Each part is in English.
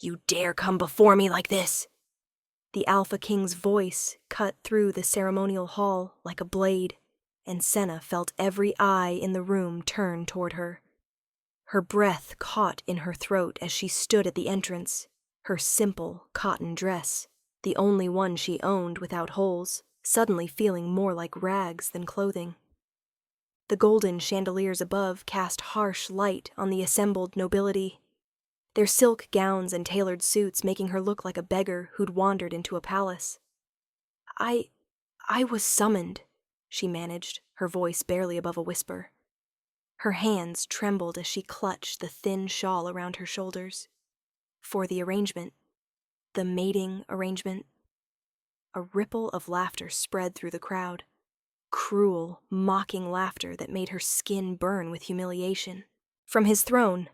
You dare come before me like this? The Alpha King's voice cut through the ceremonial hall like a blade, and Senna felt every eye in the room turn toward her. Her breath caught in her throat as she stood at the entrance, her simple cotton dress, the only one she owned without holes, suddenly feeling more like rags than clothing. The golden chandeliers above cast harsh light on the assembled nobility, their silk gowns and tailored suits making her look like a beggar who'd wandered into a palace. I was summoned, she managed, her voice barely above a whisper. Her hands trembled as she clutched the thin shawl around her shoulders. For the arrangement. The mating arrangement. A ripple of laughter spread through the crowd. Cruel, mocking laughter that made her skin burn with humiliation. From his throne,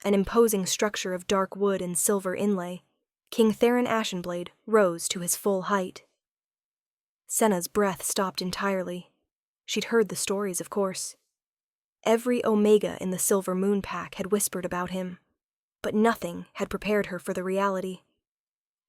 an imposing structure of dark wood and silver inlay, King Theron Ashenblade rose to his full height. Senna's breath stopped entirely. She'd heard the stories, of course. Every Omega in the Silver Moon Pack had whispered about him, but nothing had prepared her for the reality.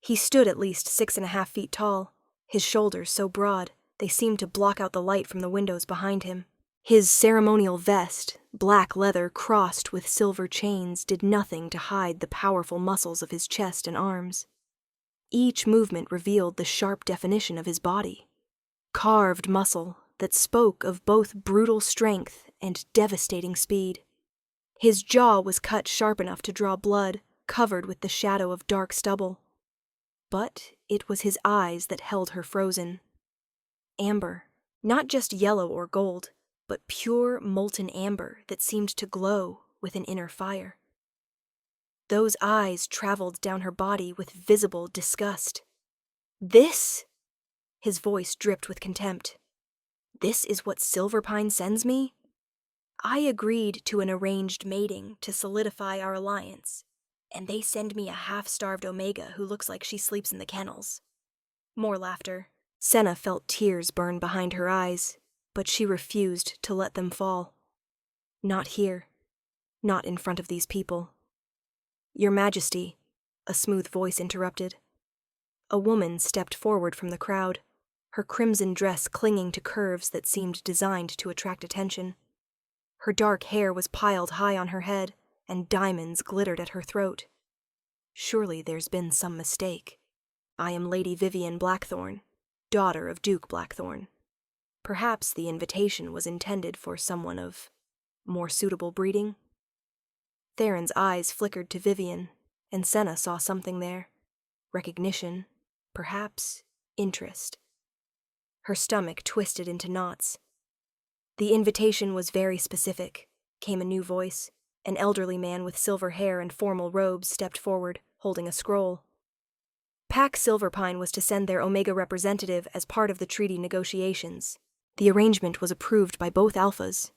He stood at least 6.5 feet tall, his shoulders so broad they seemed to block out the light from the windows behind him. His ceremonial vest, black leather crossed with silver chains, did nothing to hide the powerful muscles of his chest and arms. Each movement revealed the sharp definition of his body. Carved muscle that spoke of both brutal strength and devastating speed. His jaw was cut sharp enough to draw blood, covered with the shadow of dark stubble. But it was his eyes that held her frozen. Amber, not just yellow or gold, but pure molten amber that seemed to glow with an inner fire. Those eyes traveled down her body with visible disgust. This? His voice dripped with contempt. This is what Silverpine sends me? I agreed to an arranged mating to solidify our alliance, and they send me a half-starved Omega who looks like she sleeps in the kennels. More laughter. Senna felt tears burn behind her eyes, but she refused to let them fall. Not here. Not in front of these people. Your Majesty, a smooth voice interrupted. A woman stepped forward from the crowd, her crimson dress clinging to curves that seemed designed to attract attention. Her dark hair was piled high on her head, and diamonds glittered at her throat. Surely there's been some mistake. I am Lady Vivian Blackthorn, daughter of Duke Blackthorn. Perhaps the invitation was intended for someone of more suitable breeding. Theron's eyes flickered to Vivian, and Senna saw something there. Recognition, perhaps interest. Her stomach twisted into knots. The invitation was very specific, came a new voice. An elderly man with silver hair and formal robes stepped forward, holding a scroll. Pack Silverpine was to send their Omega representative as part of the treaty negotiations. The arrangement was approved by both Alphas.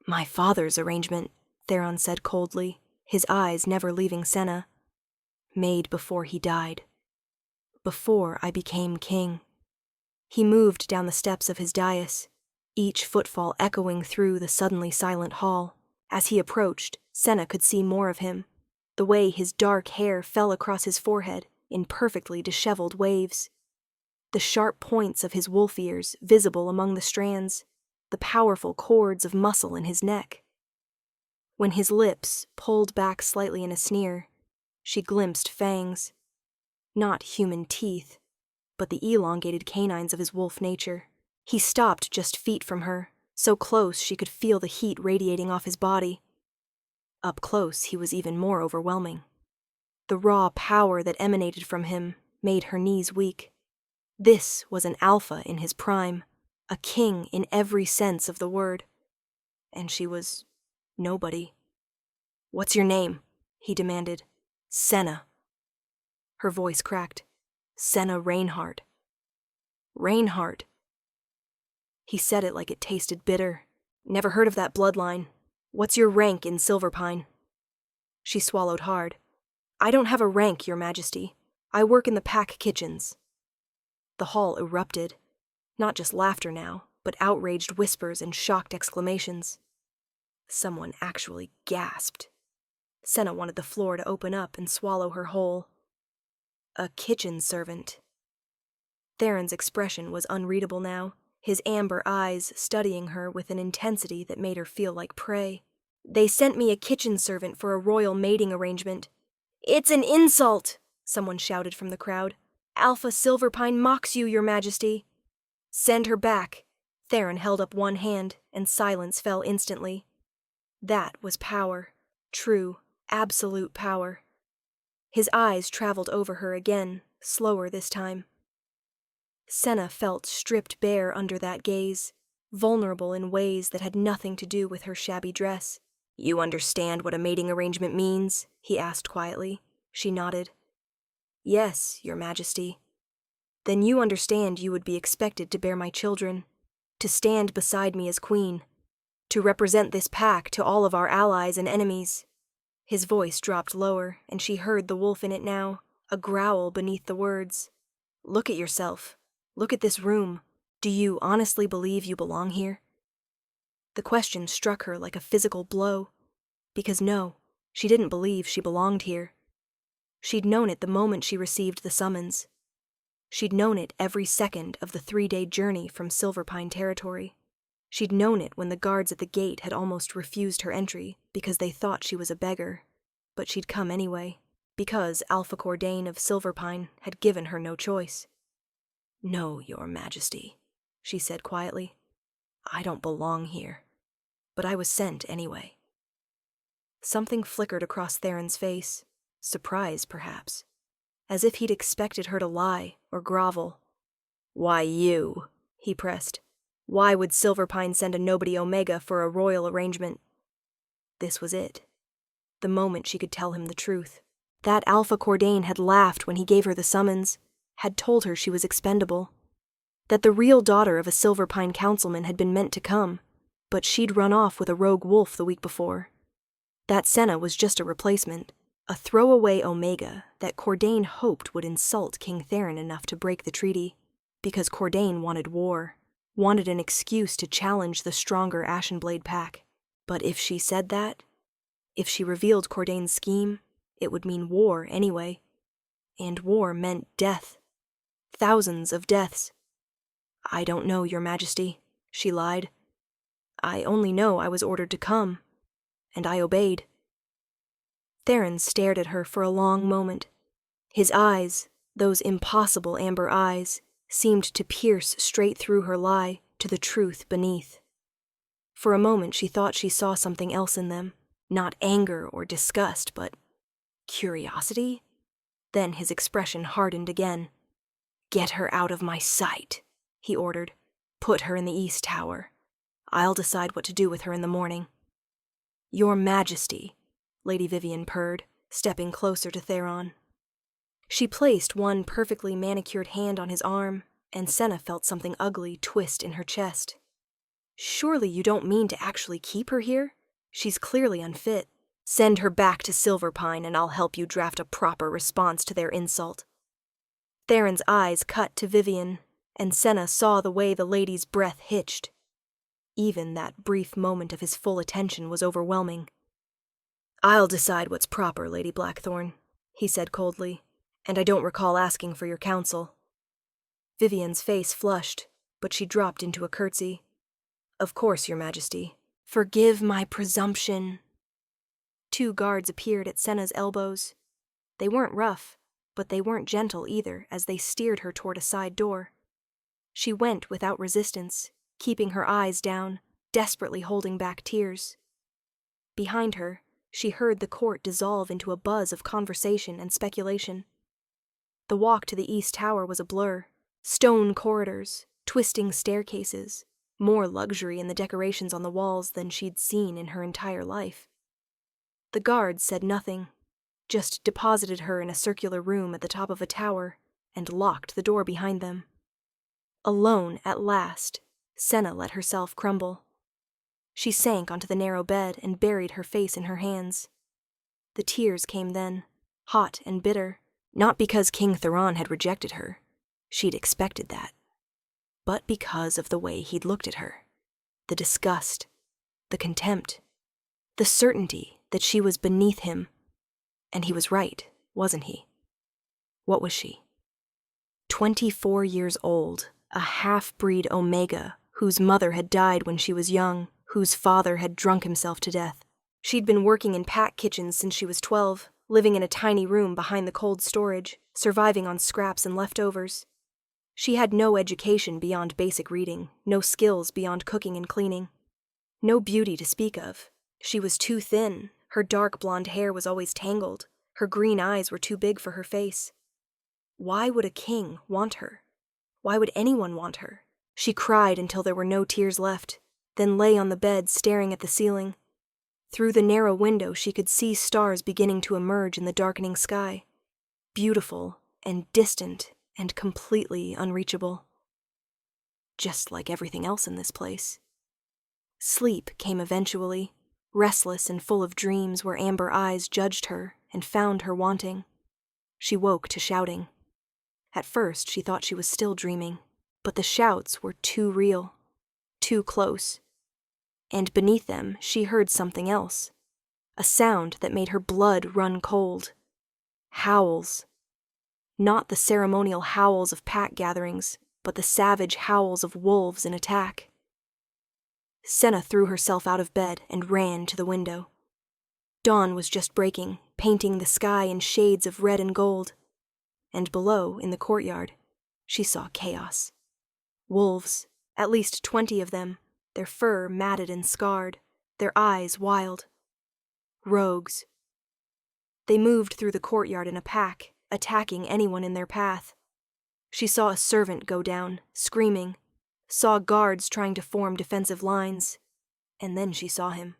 My father's arrangement, Theron said coldly, his eyes never leaving Senna. Made before he died. Before I became king. He moved down the steps of his dais, each footfall echoing through the suddenly silent hall. As he approached, Senna could see more of him, the way his dark hair fell across his forehead in perfectly disheveled waves, the sharp points of his wolf ears visible among the strands, the powerful cords of muscle in his neck. When his lips pulled back slightly in a sneer, she glimpsed fangs. Not human teeth, but the elongated canines of his wolf nature. He stopped just feet from her, so close she could feel the heat radiating off his body. Up close, he was even more overwhelming. The raw power that emanated from him made her knees weak. This was an alpha in his prime, a king in every sense of the word. And she was nobody. What's your name? He demanded. Senna. Her voice cracked. Senna Reinhardt. Reinhardt. He said it like it tasted bitter. Never heard of that bloodline. What's your rank in Silverpine? She swallowed hard. I don't have a rank, Your Majesty. I work in the pack kitchens. The hall erupted. Not just laughter now, but outraged whispers and shocked exclamations. Someone actually gasped. Senna wanted the floor to open up and swallow her whole. A kitchen servant. Theron's expression was unreadable now, his amber eyes studying her with an intensity that made her feel like prey. They sent me a kitchen servant for a royal mating arrangement. It's an insult, someone shouted from the crowd. Alpha Silverpine mocks you, Your Majesty. Send her back. Theron held up one hand, and silence fell instantly. That was power. True, absolute power. His eyes traveled over her again, slower this time. Senna felt stripped bare under that gaze, vulnerable in ways that had nothing to do with her shabby dress. You understand what a mating arrangement means? He asked quietly. She nodded. Yes, Your Majesty. Then you understand you would be expected to bear my children, to stand beside me as queen, to represent this pack to all of our allies and enemies. His voice dropped lower, and she heard the wolf in it now, a growl beneath the words. Look at yourself. Look at this room. Do you honestly believe you belong here? The question struck her like a physical blow, because no, she didn't believe she belonged here. She'd known it the moment she received the summons. She'd known it every second of the 3-day journey from Silverpine territory. She'd known it when the guards at the gate had almost refused her entry because they thought she was a beggar. But she'd come anyway, because Alpha Cordain of Silverpine had given her no choice. No, Your Majesty, she said quietly. I don't belong here, but I was sent anyway. Something flickered across Theron's face, surprise perhaps, as if he'd expected her to lie or grovel. Why you? He pressed. Why would Silverpine send a nobody Omega for a royal arrangement? This was it. The moment she could tell him the truth. That Alpha Cordain had laughed when he gave her the summons, had told her she was expendable. That the real daughter of a Silverpine councilman had been meant to come, but she'd run off with a rogue wolf the week before. That Senna was just a replacement, a throwaway Omega that Cordain hoped would insult King Theron enough to break the treaty, because Cordain wanted war, wanted an excuse to challenge the stronger Ashenblade pack. But if she said that, if she revealed Cordain's scheme, it would mean war anyway. And war meant death. Thousands of deaths. I don't know, Your Majesty, she lied. I only know I was ordered to come, and I obeyed. Theron stared at her for a long moment. His eyes, those impossible amber eyes, seemed to pierce straight through her lie to the truth beneath. For a moment she thought she saw something else in them, not anger or disgust, but curiosity? Then his expression hardened again. Get her out of my sight, he ordered. Put her in the East Tower. I'll decide what to do with her in the morning. Your Majesty, Lady Vivian purred, stepping closer to Theron. She placed one perfectly manicured hand on his arm, and Senna felt something ugly twist in her chest. Surely you don't mean to actually keep her here? She's clearly unfit. Send her back to Silverpine and I'll help you draft a proper response to their insult. Theron's eyes cut to Vivian, and Senna saw the way the lady's breath hitched. Even that brief moment of his full attention was overwhelming. I'll decide what's proper, Lady Blackthorn, he said coldly, and I don't recall asking for your counsel. Vivian's face flushed, but she dropped into a curtsy. Of course, Your Majesty. Forgive my presumption. 2 guards appeared at Senna's elbows. They weren't rough, but they weren't gentle either as they steered her toward a side door. She went without resistance, keeping her eyes down, desperately holding back tears. Behind her, she heard the court dissolve into a buzz of conversation and speculation. The walk to the East Tower was a blur. Stone corridors, twisting staircases, more luxury in the decorations on the walls than she'd seen in her entire life. The guards said nothing, just deposited her in a circular room at the top of a tower and locked the door behind them. Alone at last, Senna let herself crumble. She sank onto the narrow bed and buried her face in her hands. The tears came then, hot and bitter, not because King Theron had rejected her. She'd expected that. But because of the way he'd looked at her. The disgust, the contempt, the certainty that she was beneath him, And he was right, wasn't he? What was she? 24 years old, a half-breed Omega, whose mother had died when she was young, whose father had drunk himself to death. She'd been working in pack kitchens since she was 12, living in a tiny room behind the cold storage, surviving on scraps and leftovers. She had no education beyond basic reading, no skills beyond cooking and cleaning. No beauty to speak of. She was too thin, her dark blonde hair was always tangled, her green eyes were too big for her face. Why would a king want her? Why would anyone want her? She cried until there were no tears left, then lay on the bed staring at the ceiling. Through the narrow window she could see stars beginning to emerge in the darkening sky. Beautiful and distant and completely unreachable. Just like everything else in this place. Sleep came eventually, restless and full of dreams where amber eyes judged her and found her wanting. She woke to shouting. At first she thought she was still dreaming, but the shouts were too real, too close. And beneath them she heard something else, a sound that made her blood run cold. Howls. Not the ceremonial howls of pack gatherings, but the savage howls of wolves in attack. Senna threw herself out of bed and ran to the window. Dawn was just breaking, painting the sky in shades of red and gold. And below, in the courtyard, she saw chaos. Wolves, at least 20 of them, their fur matted and scarred, their eyes wild. Rogues. They moved through the courtyard in a pack, attacking anyone in their path. She saw a servant go down, screaming, saw guards trying to form defensive lines, and then she saw him.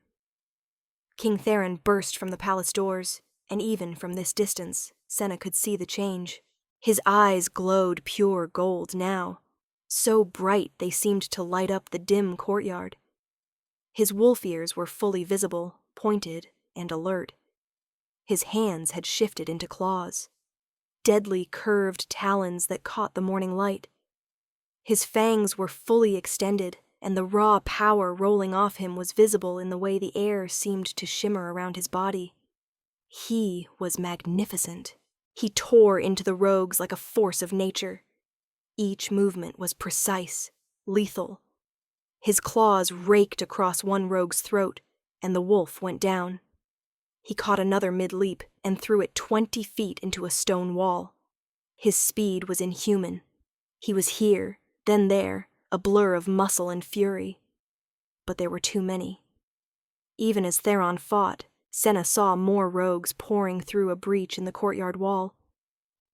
King Theron burst from the palace doors, and even from this distance, Senna could see the change. His eyes glowed pure gold now, so bright they seemed to light up the dim courtyard. His wolf ears were fully visible, pointed, and alert. His hands had shifted into claws, deadly curved talons that caught the morning light. His fangs were fully extended, and the raw power rolling off him was visible in the way the air seemed to shimmer around his body. He was magnificent. He tore into the rogues like a force of nature. Each movement was precise, lethal. His claws raked across one rogue's throat, and the wolf went down. He caught another mid-leap and threw it 20 feet into a stone wall. His speed was inhuman. He was here, then there, a blur of muscle and fury. But there were too many. Even as Theron fought, Senna saw more rogues pouring through a breach in the courtyard wall.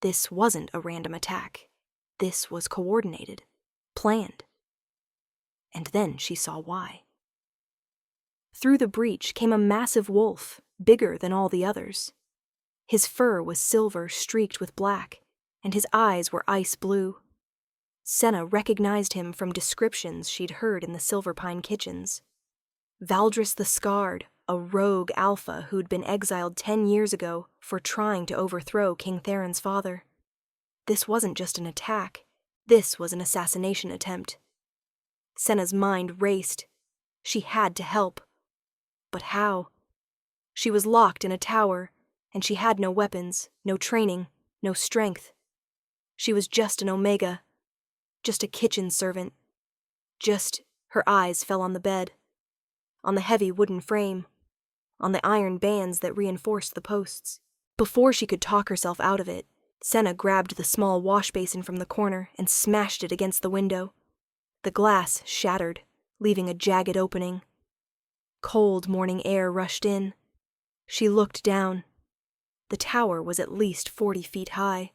This wasn't a random attack. This was coordinated, planned. And then she saw why. Through the breach came a massive wolf, bigger than all the others. His fur was silver streaked with black, and his eyes were ice blue. Senna recognized him from descriptions she'd heard in the Silverpine kitchens. Valdris the Scarred, a rogue alpha who'd been exiled 10 years ago for trying to overthrow King Theron's father. This wasn't just an attack. This was an assassination attempt. Senna's mind raced. She had to help. But how? She was locked in a tower, and she had no weapons, no training, no strength. She was just an Omega, just a kitchen servant. Her eyes fell on the bed, on the heavy wooden frame, on the iron bands that reinforced the posts. Before she could talk herself out of it, Senna grabbed the small wash basin from the corner and smashed it against the window. The glass shattered, leaving a jagged opening. Cold morning air rushed in. She looked down. The tower was at least 40 feet high.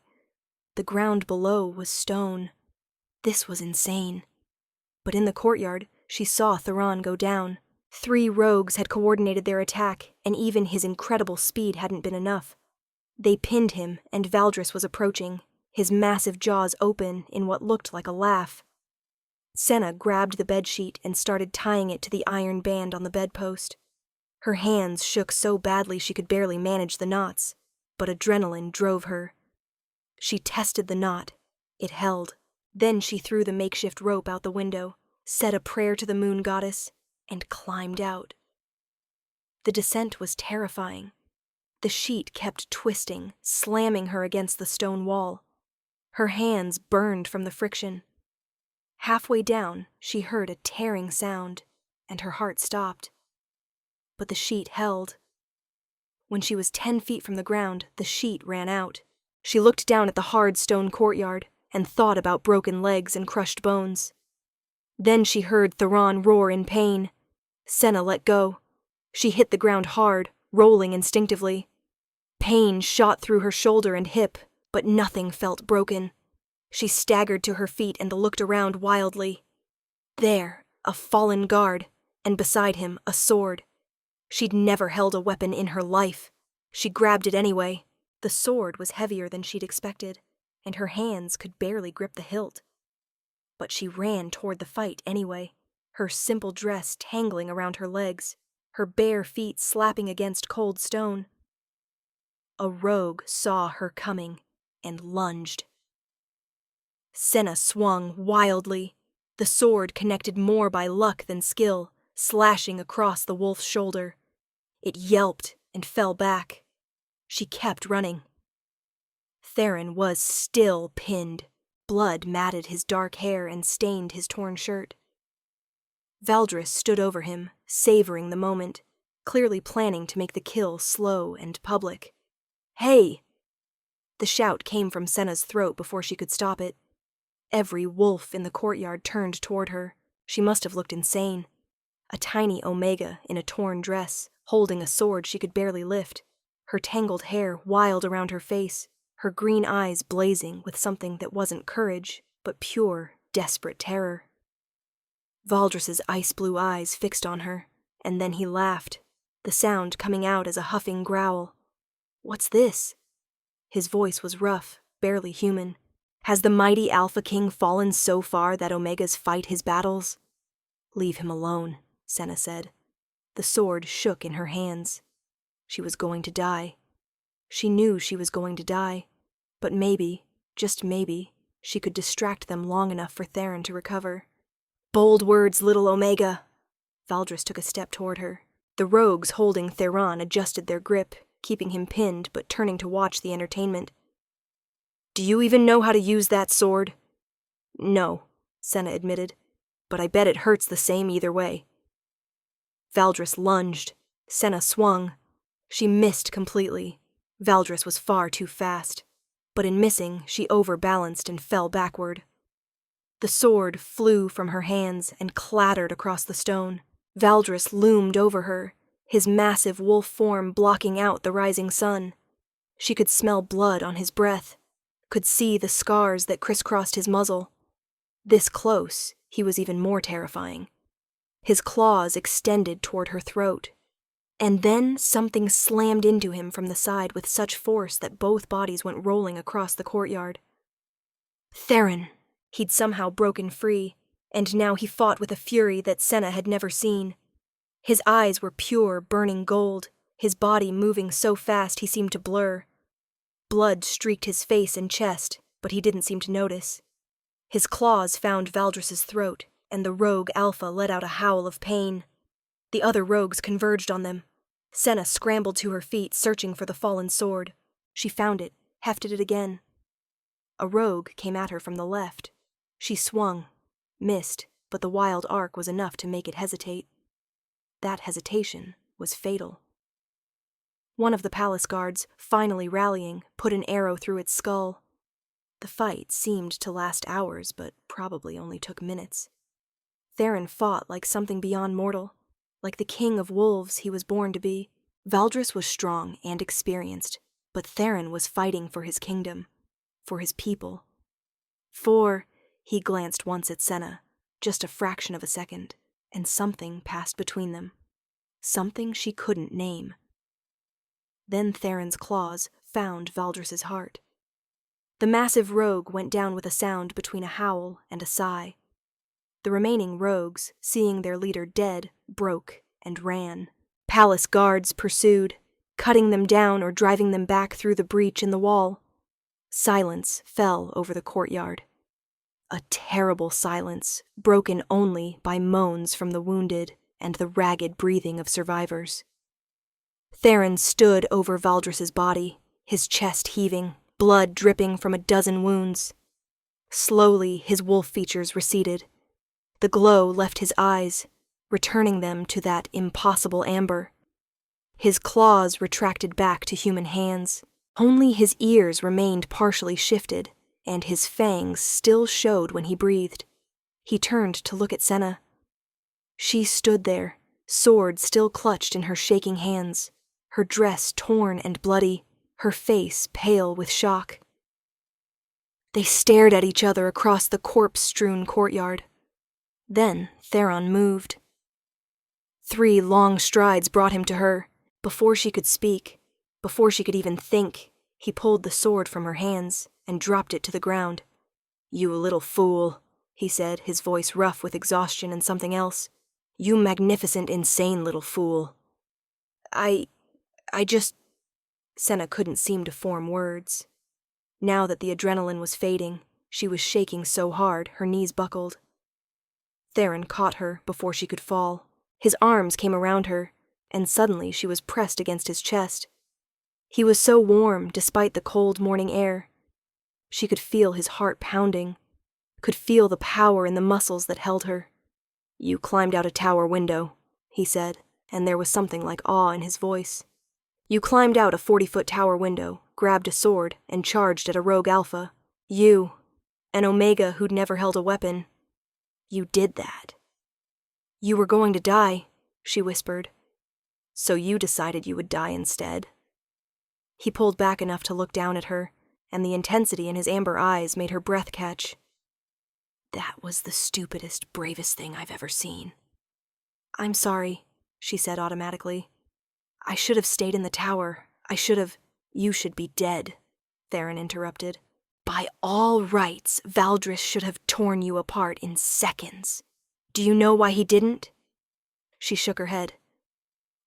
The ground below was stone. This was insane. But in the courtyard, she saw Theron go down. 3 rogues had coordinated their attack, and even his incredible speed hadn't been enough. They pinned him, and Valdris was approaching, his massive jaws open in what looked like a laugh. Senna grabbed the bedsheet and started tying it to the iron band on the bedpost. Her hands shook so badly she could barely manage the knots, but adrenaline drove her. She tested the knot. It held. Then she threw the makeshift rope out the window, said a prayer to the moon goddess, and climbed out. The descent was terrifying. The sheet kept twisting, slamming her against the stone wall. Her hands burned from the friction. Halfway down, she heard a tearing sound, and her heart stopped. But the sheet held. When she was 10 feet from the ground, the sheet ran out. She looked down at the hard stone courtyard and thought about broken legs and crushed bones. Then she heard Theron roar in pain. Senna let go. She hit the ground hard, rolling instinctively. Pain shot through her shoulder and hip, but nothing felt broken. She staggered to her feet and looked around wildly. There, a fallen guard, and beside him, a sword. She'd never held a weapon in her life. She grabbed it anyway. The sword was heavier than she'd expected, and her hands could barely grip the hilt. But she ran toward the fight anyway, her simple dress tangling around her legs, her bare feet slapping against cold stone. A rogue saw her coming and lunged. Senna swung wildly. The sword connected more by luck than skill, slashing across the wolf's shoulder. It yelped and fell back. She kept running. Theron was still pinned. Blood matted his dark hair and stained his torn shirt. Valdris stood over him, savoring the moment, clearly planning to make the kill slow and public. "Hey!" The shout came from Senna's throat before she could stop it. Every wolf in the courtyard turned toward her. She must have looked insane. A tiny Omega in a torn dress, holding a sword she could barely lift, her tangled hair wild around her face, her green eyes blazing with something that wasn't courage, but pure, desperate terror. Valdris's ice-blue eyes fixed on her, and then he laughed, the sound coming out as a huffing growl. "What's this?" His voice was rough, barely human. "Has the mighty Alpha King fallen so far that Omegas fight his battles?" "Leave him alone," Senna said. The sword shook in her hands. She was going to die. She knew she was going to die, but maybe, just maybe, she could distract them long enough for Theron to recover. "Bold words, little Omega!" Valdris took a step toward her. The rogues holding Theron adjusted their grip, keeping him pinned but turning to watch the entertainment. "Do you even know how to use that sword?" "No," Senna admitted, "but I bet it hurts the same either way." Valdris lunged. Senna swung. She missed completely. Valdris was far too fast, but in missing, she overbalanced and fell backward. The sword flew from her hands and clattered across the stone. Valdris loomed over her, his massive wolf form blocking out the rising sun. She could smell blood on his breath, could see the scars that crisscrossed his muzzle. This close, he was even more terrifying. His claws extended toward her throat. And then something slammed into him from the side with such force that both bodies went rolling across the courtyard. Theron! He'd somehow broken free, and now he fought with a fury that Senna had never seen. His eyes were pure, burning gold, his body moving so fast he seemed to blur. Blood streaked his face and chest, but he didn't seem to notice. His claws found Valdris's throat, and the rogue Alpha let out a howl of pain. The other rogues converged on them. Senna scrambled to her feet, searching for the fallen sword. She found it, hefted it again. A rogue came at her from the left. She swung, missed, but the wild arc was enough to make it hesitate. That hesitation was fatal. One of the palace guards, finally rallying, put an arrow through its skull. The fight seemed to last hours, but probably only took minutes. Theron fought like something beyond mortal, like the king of wolves he was born to be. Valdris was strong and experienced, but Theron was fighting for his kingdom, for his people. He glanced once at Senna, just a fraction of a second, and something passed between them. Something she couldn't name. Then Theron's claws found Valdris's heart. The massive rogue went down with a sound between a howl and a sigh. The remaining rogues, seeing their leader dead, broke and ran. Palace guards pursued, cutting them down or driving them back through the breach in the wall. Silence fell over the courtyard. A terrible silence, broken only by moans from the wounded and the ragged breathing of survivors. Theron stood over Valdris's body, his chest heaving, blood dripping from a dozen wounds. Slowly, his wolf features receded. The glow left his eyes, returning them to that impossible amber. His claws retracted back to human hands. Only his ears remained partially shifted, and his fangs still showed when he breathed. He turned to look at Senna. She stood there, sword still clutched in her shaking hands, her dress torn and bloody, her face pale with shock. They stared at each other across the corpse-strewn courtyard. Then Theron moved. 3 long strides brought him to her. Before she could speak, before she could even think, he pulled the sword from her hands and dropped it to the ground. "You little fool," he said, his voice rough with exhaustion and something else. "You magnificent, insane little fool." I just... Senna couldn't seem to form words. Now that the adrenaline was fading, she was shaking so hard her knees buckled. Theron caught her before she could fall. His arms came around her, and suddenly she was pressed against his chest. He was so warm despite the cold morning air. She could feel his heart pounding, could feel the power in the muscles that held her. "You climbed out a tower window," he said, and there was something like awe in his voice. "You climbed out a 40-foot tower window, grabbed a sword, and charged at a rogue alpha. You, an Omega who'd never held a weapon. You did that." "You were going to die," she whispered. "So you decided you would die instead." He pulled back enough to look down at her, and the intensity in his amber eyes made her breath catch. "That was the stupidest, bravest thing I've ever seen." "I'm sorry," she said automatically. "I should have stayed in the tower. I should have—" "You should be dead," Theron interrupted. "By all rights, Valdris should have torn you apart in seconds. Do you know why he didn't?" She shook her head.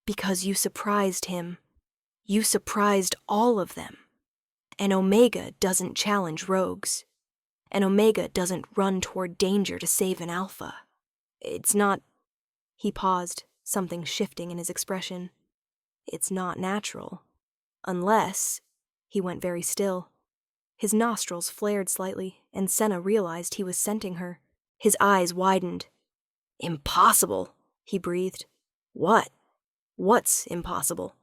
"Because you surprised him. You surprised all of them. An Omega doesn't challenge rogues. An Omega doesn't run toward danger to save an Alpha. It's not—" He paused, something shifting in his expression. "It's not natural. Unless—" He went very still. His nostrils flared slightly, and Senna realized he was scenting her. His eyes widened. "Impossible," he breathed. "What? What's impossible?"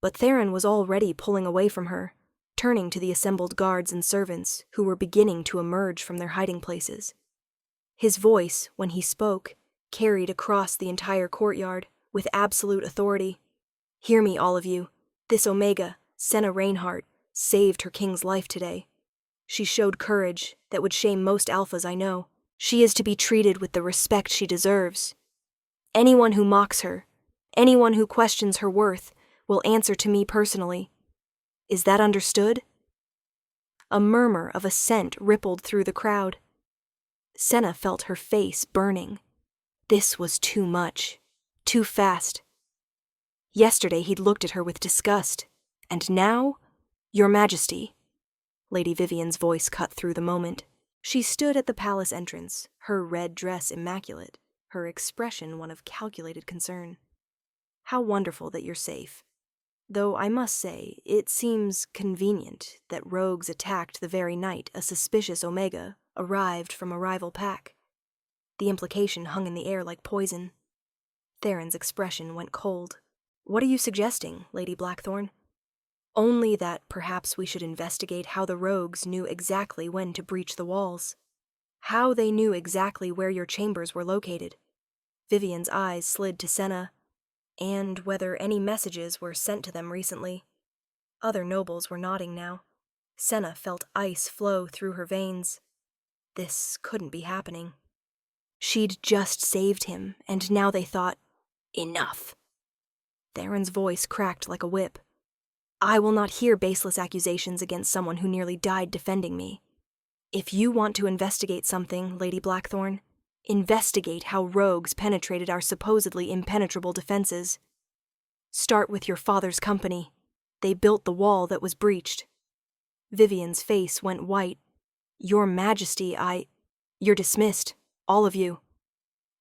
But Theron was already pulling away from her, turning to the assembled guards and servants who were beginning to emerge from their hiding places. His voice, when he spoke, carried across the entire courtyard with absolute authority. "Hear me, all of you. This Omega, Senna Reinhardt, saved her king's life today. She showed courage that would shame most alphas I know. She is to be treated with the respect she deserves. Anyone who mocks her, anyone who questions her worth, will answer to me personally. Is that understood?" A murmur of assent rippled through the crowd. Senna felt her face burning. This was too much, too fast. Yesterday he'd looked at her with disgust, and now, "Your Majesty." Lady Vivian's voice cut through the moment. She stood at the palace entrance, her red dress immaculate, her expression one of calculated concern. "How wonderful that you're safe. Though I must say, it seems convenient that rogues attacked the very night a suspicious Omega arrived from a rival pack." The implication hung in the air like poison. Theron's expression went cold. "What are you suggesting, Lady Blackthorn?" "Only that perhaps we should investigate how the rogues knew exactly when to breach the walls. How they knew exactly where your chambers were located." Vivian's eyes slid to Senna, "and whether any messages were sent to them recently." Other nobles were nodding now. Senna felt ice flow through her veins. This couldn't be happening. She'd just saved him, and now they thought, "Enough." Theron's voice cracked like a whip. "I will not hear baseless accusations against someone who nearly died defending me. If you want to investigate something, Lady Blackthorn, investigate how rogues penetrated our supposedly impenetrable defenses. Start with your father's company. They built the wall that was breached." Vivian's face went white. "Your Majesty, You're dismissed, all of you."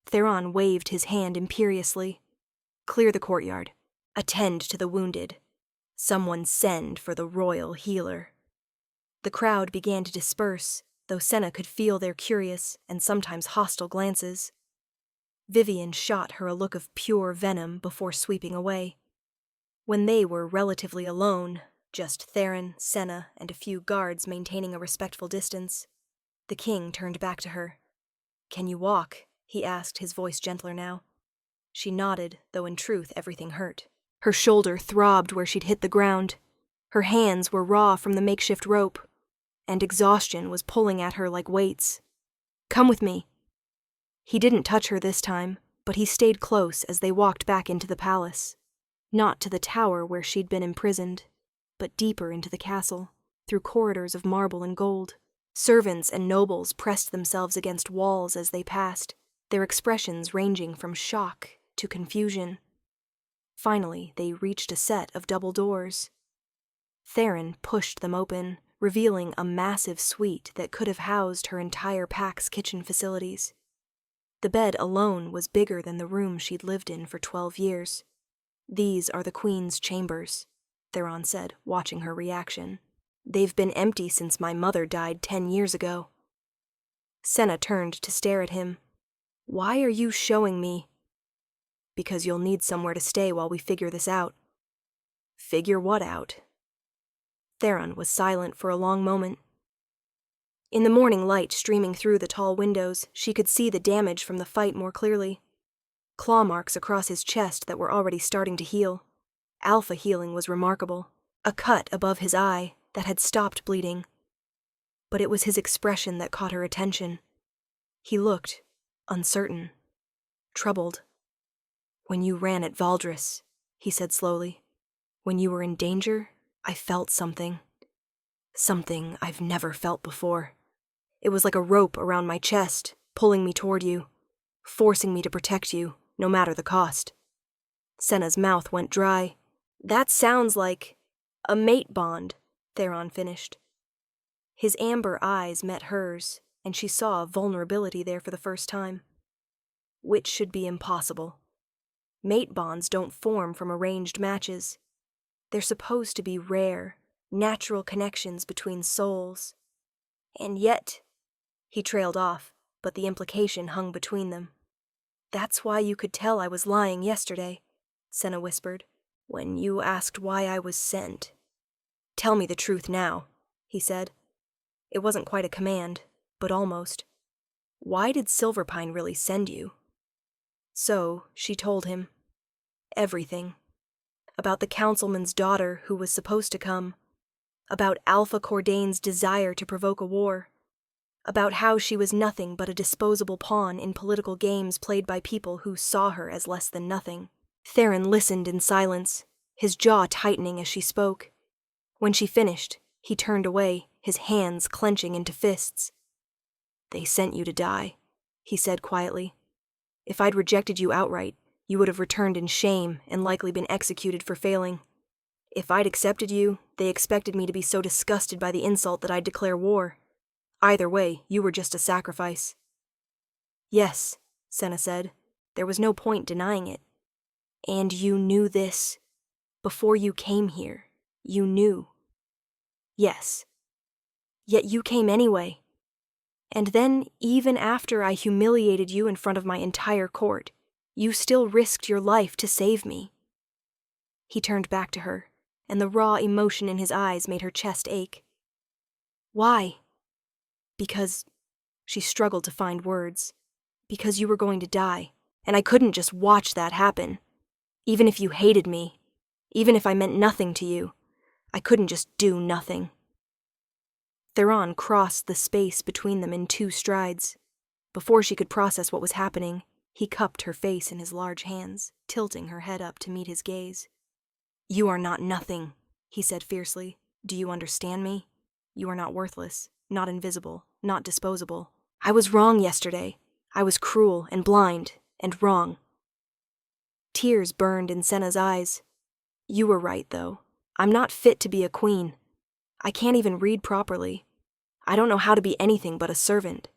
Theron waved his hand imperiously. "Clear the courtyard. Attend to the wounded. Someone send for the royal healer. The crowd began to disperse, though Senna could feel their curious and sometimes hostile glances. Vivian shot her a look of pure venom before sweeping away. When they were relatively alone, just Theron, Senna, and a few guards maintaining a respectful distance, the king turned back to her. "Can you walk?" he asked, his voice gentler now. She nodded, though in truth everything hurt. Her shoulder throbbed where she'd hit the ground. Her hands were raw from the makeshift rope, and exhaustion was pulling at her like weights. "Come with me." He didn't touch her this time, but he stayed close as they walked back into the palace. Not to the tower where she'd been imprisoned, but deeper into the castle, through corridors of marble and gold. Servants and nobles pressed themselves against walls as they passed, their expressions ranging from shock to confusion. Finally, they reached a set of double doors. Theron pushed them open, revealing a massive suite that could have housed her entire pack's kitchen facilities. The bed alone was bigger than the room she'd lived in for 12 years. "These are the Queen's chambers," Theron said, watching her reaction. "They've been empty since my mother died 10 years ago." Senna turned to stare at him. "Why are you showing me?" "Because you'll need somewhere to stay while we figure this out." "Figure what out?" Theron was silent for a long moment. In the morning light streaming through the tall windows, she could see the damage from the fight more clearly. Claw marks across his chest that were already starting to heal. Alpha healing was remarkable. A cut above his eye that had stopped bleeding. But it was his expression that caught her attention. He looked uncertain, troubled. "When you ran at Valdris," he said slowly, "when you were in danger, I felt something. Something I've never felt before. It was like a rope around my chest, pulling me toward you, forcing me to protect you, no matter the cost." Senna's mouth went dry. "That sounds like a mate bond," Theron finished. His amber eyes met hers, and she saw vulnerability there for the first time. Which should be impossible. Mate bonds don't form from arranged matches. They're supposed to be rare, natural connections between souls. And yet, he trailed off, but the implication hung between them. "That's why you could tell I was lying yesterday," Senna whispered, "when you asked why I was sent." "Tell me the truth now," he said. It wasn't quite a command, but almost. "Why did Silverpine really send you?" So she told him. Everything. About the councilman's daughter who was supposed to come. About Alpha Cordain's desire to provoke a war. About how she was nothing but a disposable pawn in political games played by people who saw her as less than nothing. Theron listened in silence, his jaw tightening as she spoke. When she finished, he turned away, his hands clenching into fists. "They sent you to die," he said quietly. "If I'd rejected you outright, you would have returned in shame and likely been executed for failing. If I'd accepted you, they expected me to be so disgusted by the insult that I'd declare war. Either way, you were just a sacrifice." "Yes," Senna said. There was no point denying it. "And you knew this? Before you came here, you knew?" "Yes." "Yet you came anyway. And then, even after I humiliated you in front of my entire court, you still risked your life to save me." He turned back to her, and the raw emotion in his eyes made her chest ache. "Why?" "Because," she struggled to find words, "because you were going to die, and I couldn't just watch that happen. Even if you hated me, even if I meant nothing to you, I couldn't just do nothing." Theron crossed the space between them in 2 strides. Before she could process what was happening, he cupped her face in his large hands, tilting her head up to meet his gaze. "You are not nothing," he said fiercely. "Do you understand me? You are not worthless, not invisible, not disposable. I was wrong yesterday. I was cruel and blind and wrong." Tears burned in Senna's eyes. "You were right, though. I'm not fit to be a queen. I can't even read properly. I don't know how to be anything but a servant."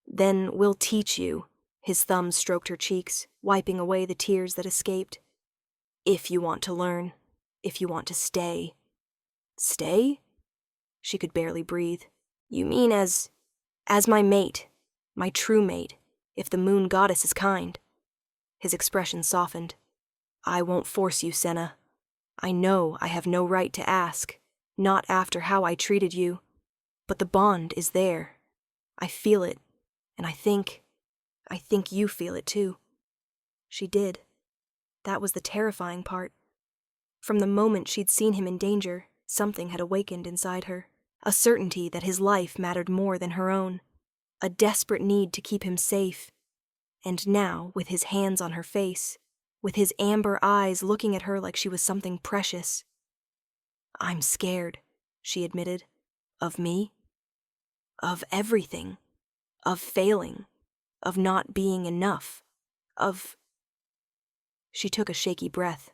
"Then we'll teach you." His thumbs stroked her cheeks, wiping away the tears that escaped. If you want to learn, if you want to stay. Stay? She could barely breathe. You mean as my mate, my true mate, if the moon goddess is kind. His expression softened. I won't force you, Senna. I know I have no right to ask, not after how I treated you, but the bond is there. I feel it, and I think you feel it too. She did. That was the terrifying part. From the moment she'd seen him in danger, something had awakened inside her, a certainty that his life mattered more than her own, a desperate need to keep him safe. And now, with his hands on her face, with his amber eyes looking at her like she was something precious. I'm scared, she admitted. Of me? Of everything. Of failing. Of not being enough. Of... She took a shaky breath.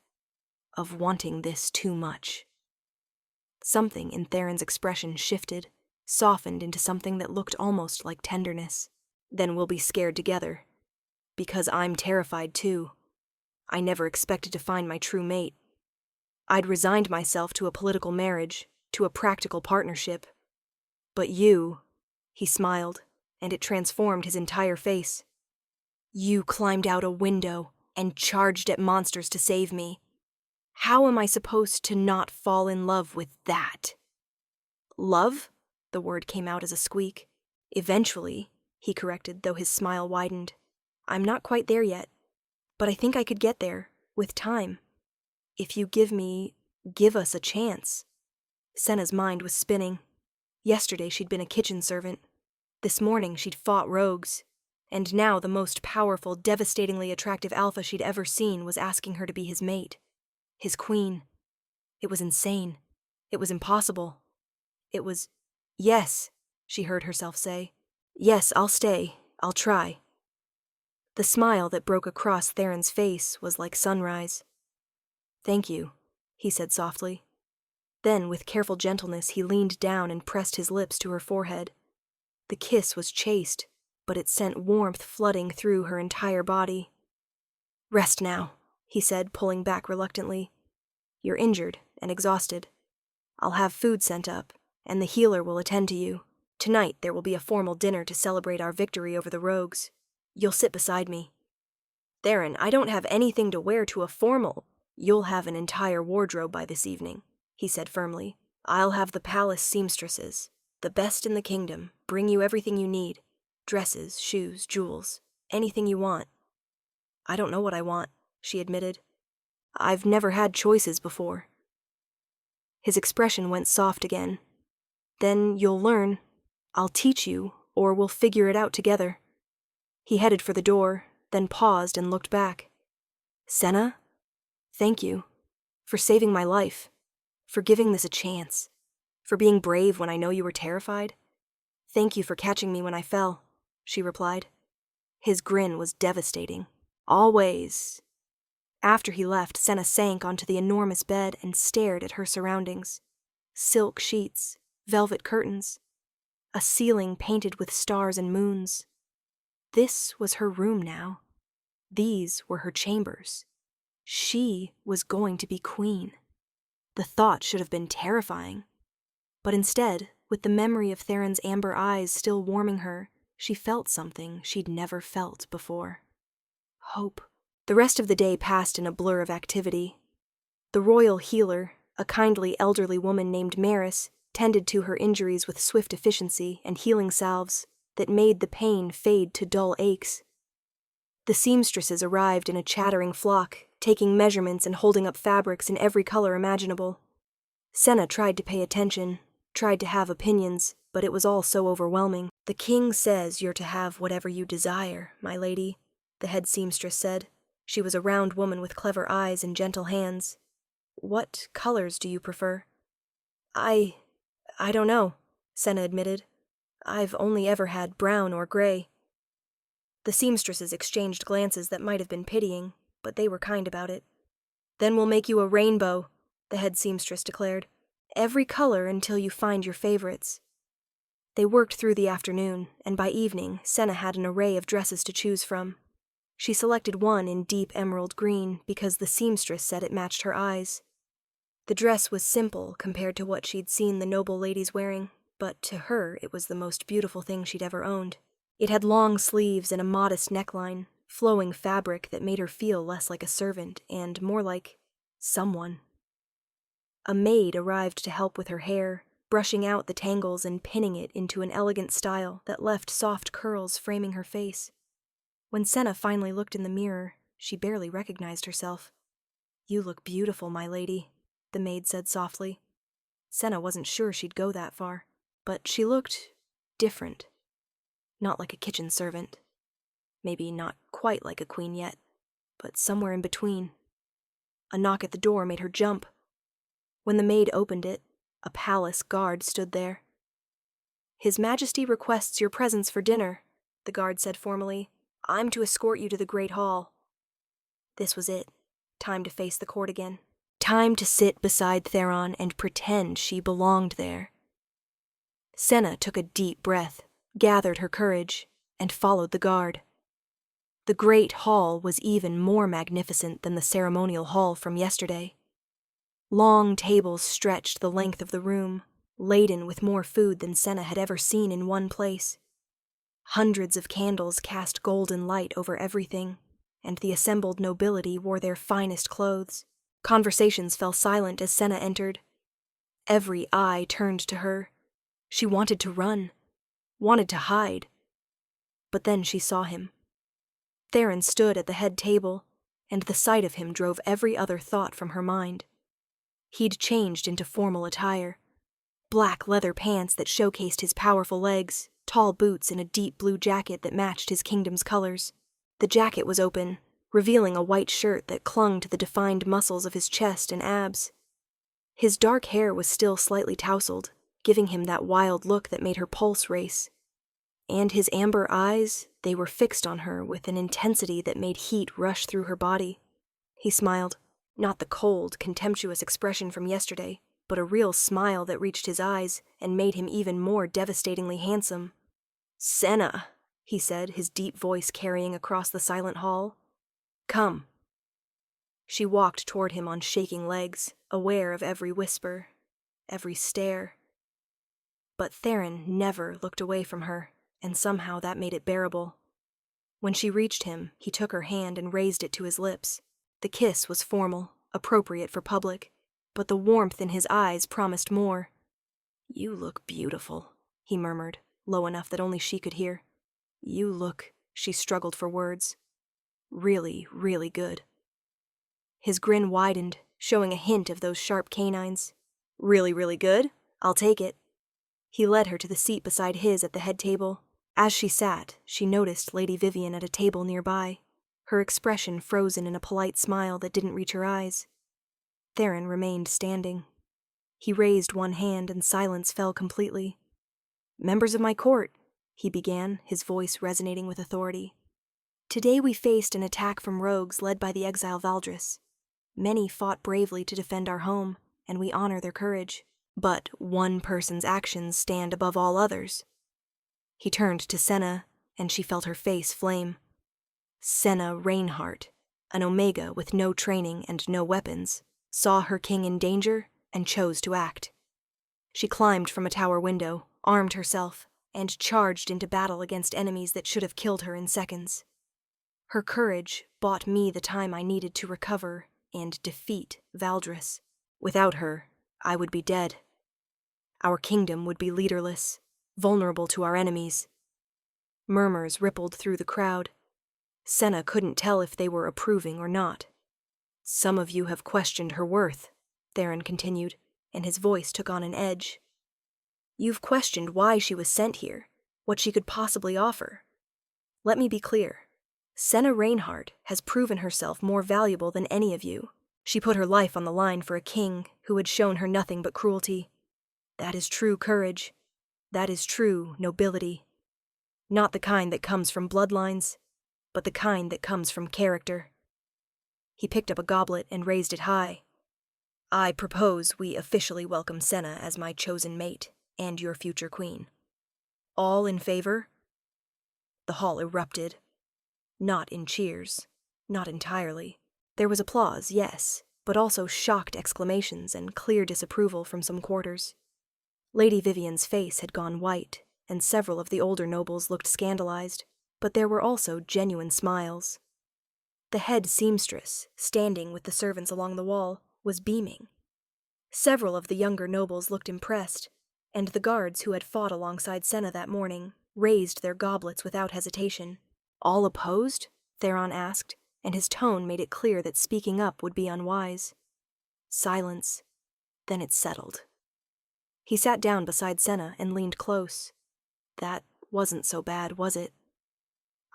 Of wanting this too much. Something in Theron's expression shifted, softened into something that looked almost like tenderness. Then we'll be scared together. Because I'm terrified too. I never expected to find my true mate. I'd resigned myself to a political marriage, to a practical partnership. But you, he smiled, and it transformed his entire face. You climbed out a window and charged at monsters to save me. How am I supposed to not fall in love with that? Love? The word came out as a squeak. Eventually, he corrected, though his smile widened. I'm not quite there yet, but I think I could get there, with time. If you give us a chance. Senna's mind was spinning. Yesterday she'd been a kitchen servant. This morning she'd fought rogues. And now the most powerful, devastatingly attractive alpha she'd ever seen was asking her to be his mate. His queen. It was insane. It was impossible. It was... Yes, she heard herself say. Yes, I'll stay. I'll try. The smile that broke across Theron's face was like sunrise. Thank you, he said softly. Then, with careful gentleness, he leaned down and pressed his lips to her forehead. The kiss was chaste, but it sent warmth flooding through her entire body. Rest now, he said, pulling back reluctantly. You're injured and exhausted. I'll have food sent up, and the healer will attend to you. Tonight there will be a formal dinner to celebrate our victory over the rogues. You'll sit beside me. Theron, I don't have anything to wear to a formal. You'll have an entire wardrobe by this evening, he said firmly. I'll have the palace seamstresses, the best in the kingdom, bring you everything you need. Dresses, shoes, jewels, anything you want. I don't know what I want, she admitted. I've never had choices before. His expression went soft again. Then you'll learn. I'll teach you, or we'll figure it out together. He headed for the door, then paused and looked back. Senna? Thank you. For saving my life. For giving this a chance. For being brave when I know you were terrified. Thank you for catching me when I fell, she replied. His grin was devastating. Always. After he left, Senna sank onto the enormous bed and stared at her surroundings. Silk sheets, velvet curtains, a ceiling painted with stars and moons. This was her room now. These were her chambers. She was going to be queen. The thought should have been terrifying. But instead, with the memory of Theron's amber eyes still warming her, she felt something she'd never felt before. Hope. The rest of the day passed in a blur of activity. The royal healer, a kindly elderly woman named Maris, tended to her injuries with swift efficiency and healing salves that made the pain fade to dull aches. The seamstresses arrived in a chattering flock, taking measurements and holding up fabrics in every color imaginable. Senna tried to pay attention, tried to have opinions, but it was all so overwhelming. The king says you're to have whatever you desire, my lady, the head seamstress said. She was a round woman with clever eyes and gentle hands. What colors do you prefer? I don't know, Senna admitted. I've only ever had brown or gray. The seamstresses exchanged glances that might have been pitying, but they were kind about it. Then we'll make you a rainbow, the head seamstress declared. Every color until you find your favorites. They worked through the afternoon, and by evening, Senna had an array of dresses to choose from. She selected one in deep emerald green because the seamstress said it matched her eyes. The dress was simple compared to what she'd seen the noble ladies wearing, but to her it was the most beautiful thing she'd ever owned. It had long sleeves and a modest neckline, flowing fabric that made her feel less like a servant and more like someone. A maid arrived to help with her hair, brushing out the tangles and pinning it into an elegant style that left soft curls framing her face. When Senna finally looked in the mirror, she barely recognized herself. "You look beautiful, my lady," the maid said softly. Senna wasn't sure she'd go that far, but she looked different. Not like a kitchen servant. Maybe not quite like a queen yet, but somewhere in between. A knock at the door made her jump. When the maid opened it, a palace guard stood there. "His Majesty requests your presence for dinner," the guard said formally. "I'm to escort you to the Great Hall." This was it. Time to face the court again. Time to sit beside Theron and pretend she belonged there. Senna took a deep breath, gathered her courage, and followed the guard. The Great Hall was even more magnificent than the ceremonial hall from yesterday. Long tables stretched the length of the room, laden with more food than Senna had ever seen in one place. Hundreds of candles cast golden light over everything, and the assembled nobility wore their finest clothes. Conversations fell silent as Senna entered. Every eye turned to her. She wanted to run, wanted to hide. But then she saw him. Theron stood at the head table, and the sight of him drove every other thought from her mind. He'd changed into formal attire. Black leather pants that showcased his powerful legs, tall boots, and a deep blue jacket that matched his kingdom's colors. The jacket was open, revealing a white shirt that clung to the defined muscles of his chest and abs. His dark hair was still slightly tousled, giving him that wild look that made her pulse race. And his amber eyes, they were fixed on her with an intensity that made heat rush through her body. He smiled, not the cold, contemptuous expression from yesterday, but a real smile that reached his eyes and made him even more devastatingly handsome. "Senna," he said, his deep voice carrying across the silent hall. "Come." She walked toward him on shaking legs, aware of every whisper, every stare. But Theron never looked away from her, and somehow that made it bearable. When she reached him, he took her hand and raised it to his lips. The kiss was formal, appropriate for public, but the warmth in his eyes promised more. "You look beautiful," he murmured, low enough that only she could hear. "You look," she struggled for words. "Really, really good." His grin widened, showing a hint of those sharp canines. "Really, really good? I'll take it." He led her to the seat beside his at the head table. As she sat, she noticed Lady Vivian at a table nearby, her expression frozen in a polite smile that didn't reach her eyes. Theron remained standing. He raised one hand and silence fell completely. "Members of my court," he began, his voice resonating with authority. "Today we faced an attack from rogues led by the exile Valdris. Many fought bravely to defend our home, and we honor their courage. But one person's actions stand above all others." He turned to Senna, and she felt her face flame. Senna Reinhardt, an Omega with no training and no weapons, saw her king in danger and chose to act. She climbed from a tower window, armed herself, and charged into battle against enemies that should have killed her in seconds. Her courage bought me the time I needed to recover and defeat Valdris. Without her, I would be dead. Our kingdom would be leaderless, vulnerable to our enemies. Murmurs rippled through the crowd. Senna couldn't tell if they were approving or not. "Some of you have questioned her worth," Theron continued, and his voice took on an edge. "You've questioned why she was sent here, what she could possibly offer. Let me be clear. Senna Reinhardt has proven herself more valuable than any of you. She put her life on the line for a king who had shown her nothing but cruelty. That is true courage. That is true nobility. Not the kind that comes from bloodlines, but the kind that comes from character." He picked up a goblet and raised it high. "I propose we officially welcome Senna as my chosen mate and your future queen. All in favor?" The hall erupted. Not in cheers. Not entirely. There was applause, yes, but also shocked exclamations and clear disapproval from some quarters. Lady Vivian's face had gone white, and several of the older nobles looked scandalized, but there were also genuine smiles. The head seamstress, standing with the servants along the wall, was beaming. Several of the younger nobles looked impressed, and the guards who had fought alongside Senna that morning raised their goblets without hesitation. All opposed? Theron asked, and his tone made it clear that speaking up would be unwise. Silence. Then it settled. He sat down beside Senna and leaned close. That wasn't so bad, was it?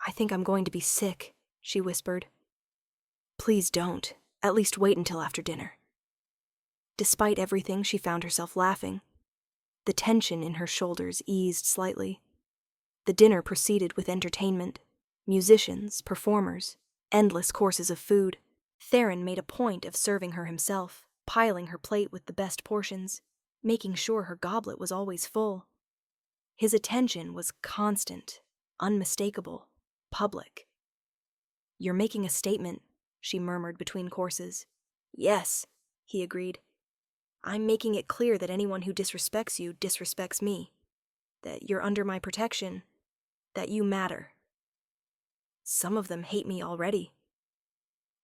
I think I'm going to be sick, she whispered. Please don't. At least wait until after dinner. Despite everything, she found herself laughing. The tension in her shoulders eased slightly. The dinner proceeded with entertainment. Musicians, performers, endless courses of food. Theron made a point of serving her himself, piling her plate with the best portions, making sure her goblet was always full. His attention was constant, unmistakable, public. You're making a statement, she murmured between courses. Yes, he agreed. I'm making it clear that anyone who disrespects you disrespects me, that you're under my protection, that you matter. Some of them hate me already.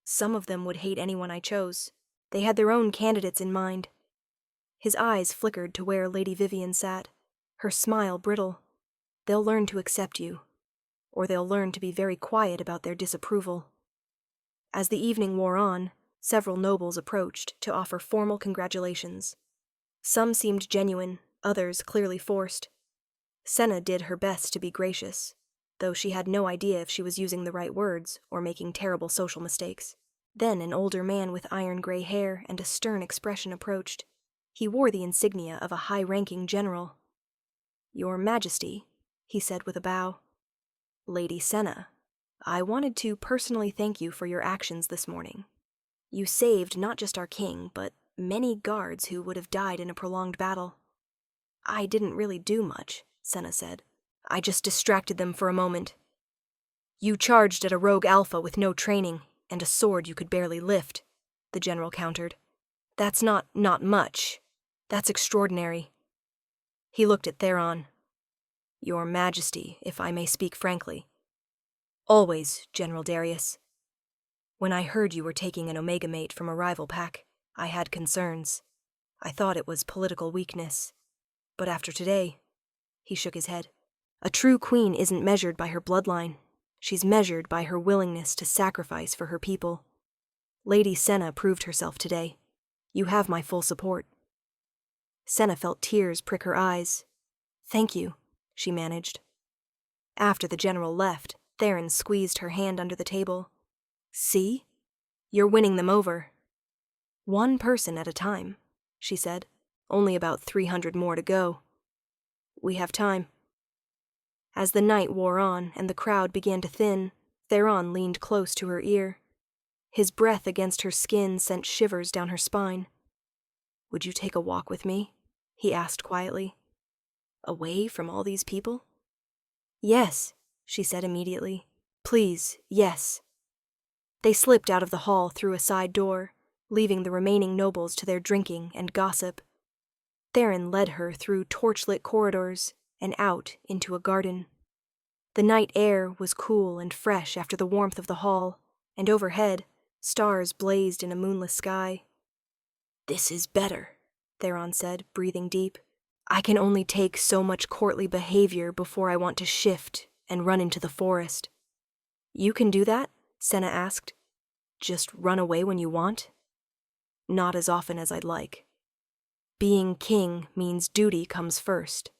Some of them would hate anyone I chose. They had their own candidates in mind. His eyes flickered to where Lady Vivian sat, her smile brittle. They'll learn to accept you, or they'll learn to be very quiet about their disapproval. As the evening wore on, several nobles approached to offer formal congratulations. Some seemed genuine, others clearly forced. Senna did her best to be gracious, though she had no idea if she was using the right words or making terrible social mistakes. Then an older man with iron-gray hair and a stern expression approached. He wore the insignia of a high-ranking general. Your Majesty, he said with a bow. Lady Senna, I wanted to personally thank you for your actions this morning. You saved not just our king, but many guards who would have died in a prolonged battle. I didn't really do much, Senna said. I just distracted them for a moment. You charged at a rogue alpha with no training, and a sword you could barely lift, the general countered. That's not much. That's extraordinary. He looked at Theron. Your Majesty, if I may speak frankly. Always, General Darius. When I heard you were taking an Omega mate from a rival pack, I had concerns. I thought it was political weakness. But after today, he shook his head. A true queen isn't measured by her bloodline. She's measured by her willingness to sacrifice for her people. Lady Senna proved herself today. You have my full support. Senna felt tears prick her eyes. Thank you, she managed. After the general left, Theron squeezed her hand under the table. See? You're winning them over. One person at a time, she said. Only about 300 more to go. We have time. As the night wore on and the crowd began to thin, Theron leaned close to her ear. His breath against her skin sent shivers down her spine. Would you take a walk with me? He asked quietly. Away from all these people? Yes, she said immediately. Please, yes. They slipped out of the hall through a side door, leaving the remaining nobles to their drinking and gossip. Theron led her through torchlit corridors and out into a garden. The night air was cool and fresh after the warmth of the hall, and overhead, stars blazed in a moonless sky. This is better, Theron said, breathing deep. I can only take so much courtly behavior before I want to shift and run into the forest. You can do that? Senna asked. Just run away when you want? Not as often as I'd like. Being king means duty comes first.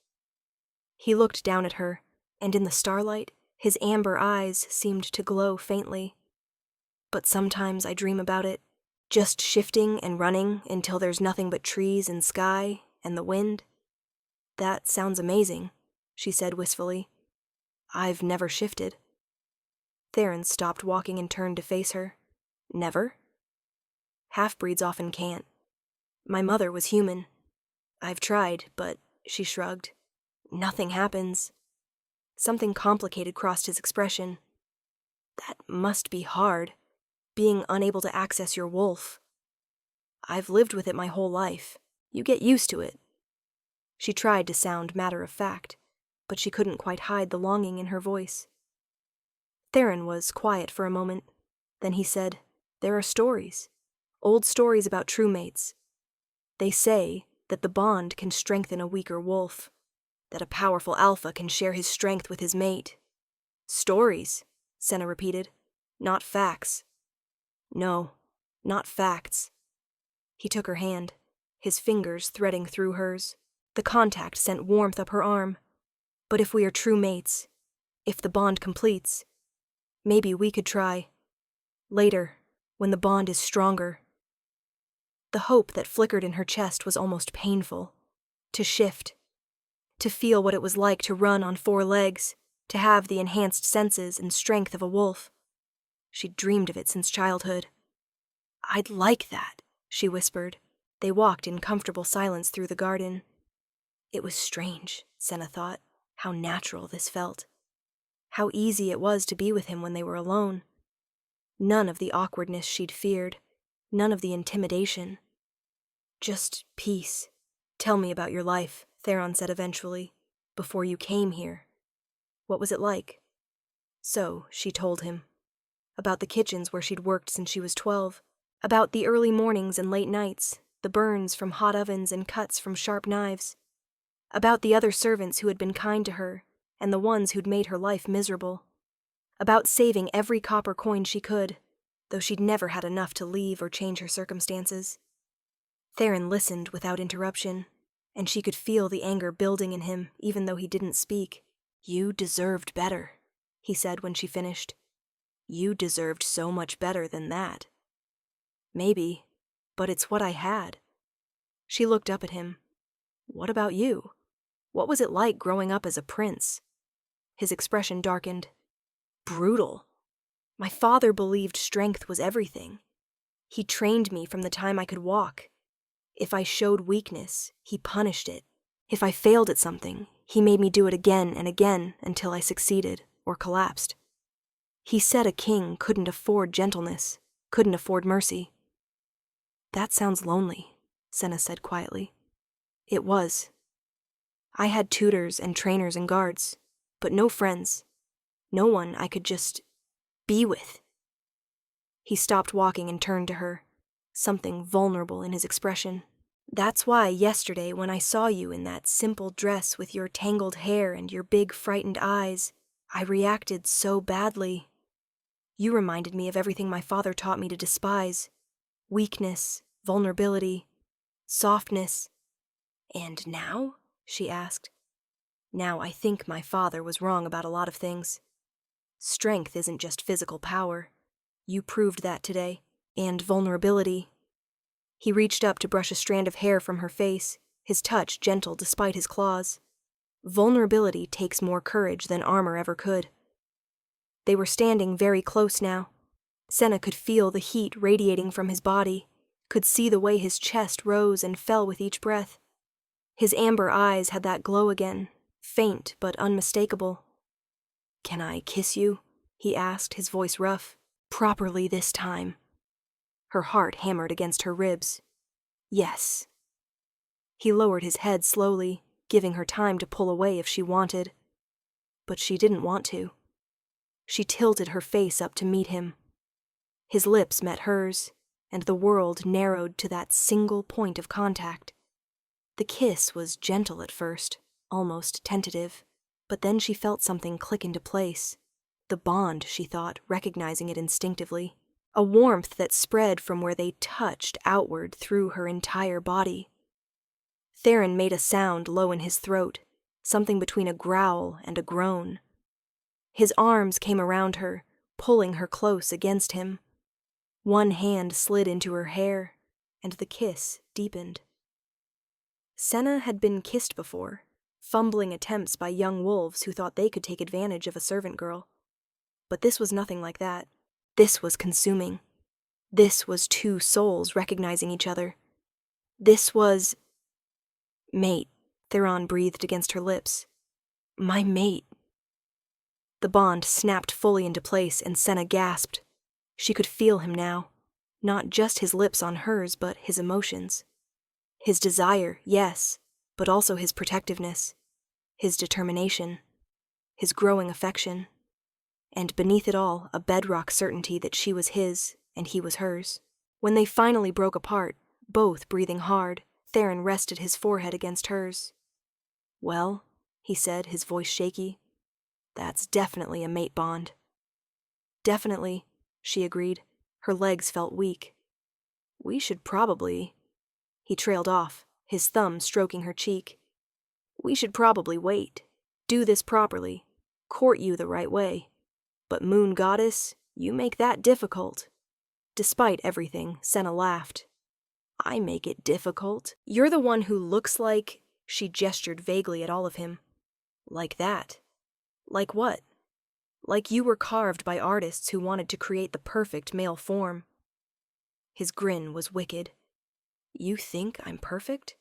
He looked down at her, and in the starlight, his amber eyes seemed to glow faintly. But sometimes I dream about it, just shifting and running until there's nothing but trees and sky and the wind. That sounds amazing, she said wistfully. I've never shifted. Theron stopped walking and turned to face her. Never? Half-breeds often can't. My mother was human. I've tried, but, she shrugged, nothing happens. Something complicated crossed his expression. That must be hard, being unable to access your wolf. I've lived with it my whole life. You get used to it. She tried to sound matter-of-fact, but she couldn't quite hide the longing in her voice. Theron was quiet for a moment. Then he said, "There are stories, old stories about true mates. They say that the bond can strengthen a weaker wolf, that a powerful alpha can share his strength with his mate." "Stories," Senna repeated. "Not facts." "No, not facts." He took her hand, his fingers threading through hers. The contact sent warmth up her arm. "But if we are true mates, if the bond completes, maybe we could try. Later, when the bond is stronger." The hope that flickered in her chest was almost painful. To shift. To feel what it was like to run on 4 legs, to have the enhanced senses and strength of a wolf. She'd dreamed of it since childhood. "I'd like that," she whispered. They walked in comfortable silence through the garden. It was strange, Senna thought, how natural this felt. How easy it was to be with him when they were alone. None of the awkwardness she'd feared, none of the intimidation. "Just peace. Tell me about your life," Theron said eventually, "before you came here. What was it like?" So she told him. About the kitchens where she'd worked since she was 12, about the early mornings and late nights, the burns from hot ovens and cuts from sharp knives, about the other servants who had been kind to her and the ones who'd made her life miserable, about saving every copper coin she could, though she'd never had enough to leave or change her circumstances. Theron listened without interruption, and she could feel the anger building in him even though he didn't speak. "You deserved better," he said when she finished. "You deserved so much better than that." "Maybe, but it's what I had." She looked up at him. "What about you? What was it like growing up as a prince?" His expression darkened. "Brutal. My father believed strength was everything. He trained me from the time I could walk. If I showed weakness, he punished it. If I failed at something, he made me do it again and again until I succeeded or collapsed. He said a king couldn't afford gentleness, couldn't afford mercy." "That sounds lonely," Senna said quietly. "It was. I had tutors and trainers and guards, but no friends. No one I could just be with." He stopped walking and turned to her, something vulnerable in his expression. "That's why yesterday when I saw you in that simple dress with your tangled hair and your big frightened eyes, I reacted so badly. You reminded me of everything my father taught me to despise. Weakness, vulnerability, softness." "And now?" she asked. "Now I think my father was wrong about a lot of things. Strength isn't just physical power. You proved that today. And vulnerability." He reached up to brush a strand of hair from her face, his touch gentle despite his claws. "Vulnerability takes more courage than armor ever could." They were standing very close now. Senna could feel the heat radiating from his body, could see the way his chest rose and fell with each breath. His amber eyes had that glow again, faint but unmistakable. "Can I kiss you?" he asked, his voice rough. "Properly this time." Her heart hammered against her ribs. "Yes." He lowered his head slowly, giving her time to pull away if she wanted. But she didn't want to. She tilted her face up to meet him. His lips met hers, and the world narrowed to that single point of contact. The kiss was gentle at first, almost tentative, but then she felt something click into place. The bond, she thought, recognizing it instinctively. A warmth that spread from where they touched outward through her entire body. Theron made a sound low in his throat, something between a growl and a groan. His arms came around her, pulling her close against him. One hand slid into her hair, and the kiss deepened. Senna had been kissed before, fumbling attempts by young wolves who thought they could take advantage of a servant girl. But this was nothing like that. This was consuming. This was 2 souls recognizing each other. This was... "Mate," Theron breathed against her lips. "My mate." The bond snapped fully into place and Senna gasped. She could feel him now. Not just his lips on hers, but his emotions. His desire, yes, but also his protectiveness, his determination, his growing affection, and beneath it all, a bedrock certainty that she was his and he was hers. When they finally broke apart, both breathing hard, Theron rested his forehead against hers. "Well," he said, his voice shaky, "that's definitely a mate bond." "Definitely," she agreed. Her legs felt weak. "We should probably—" He trailed off, his thumb stroking her cheek. "We should probably wait. Do this properly. Court you the right way. But Moon Goddess, you make that difficult." Despite everything, Senna laughed. "I make it difficult. You're the one who looks like—" She gestured vaguely at all of him. "Like that." "Like what?" "Like you were carved by artists who wanted to create the perfect male form." His grin was wicked. "You think I'm perfect?"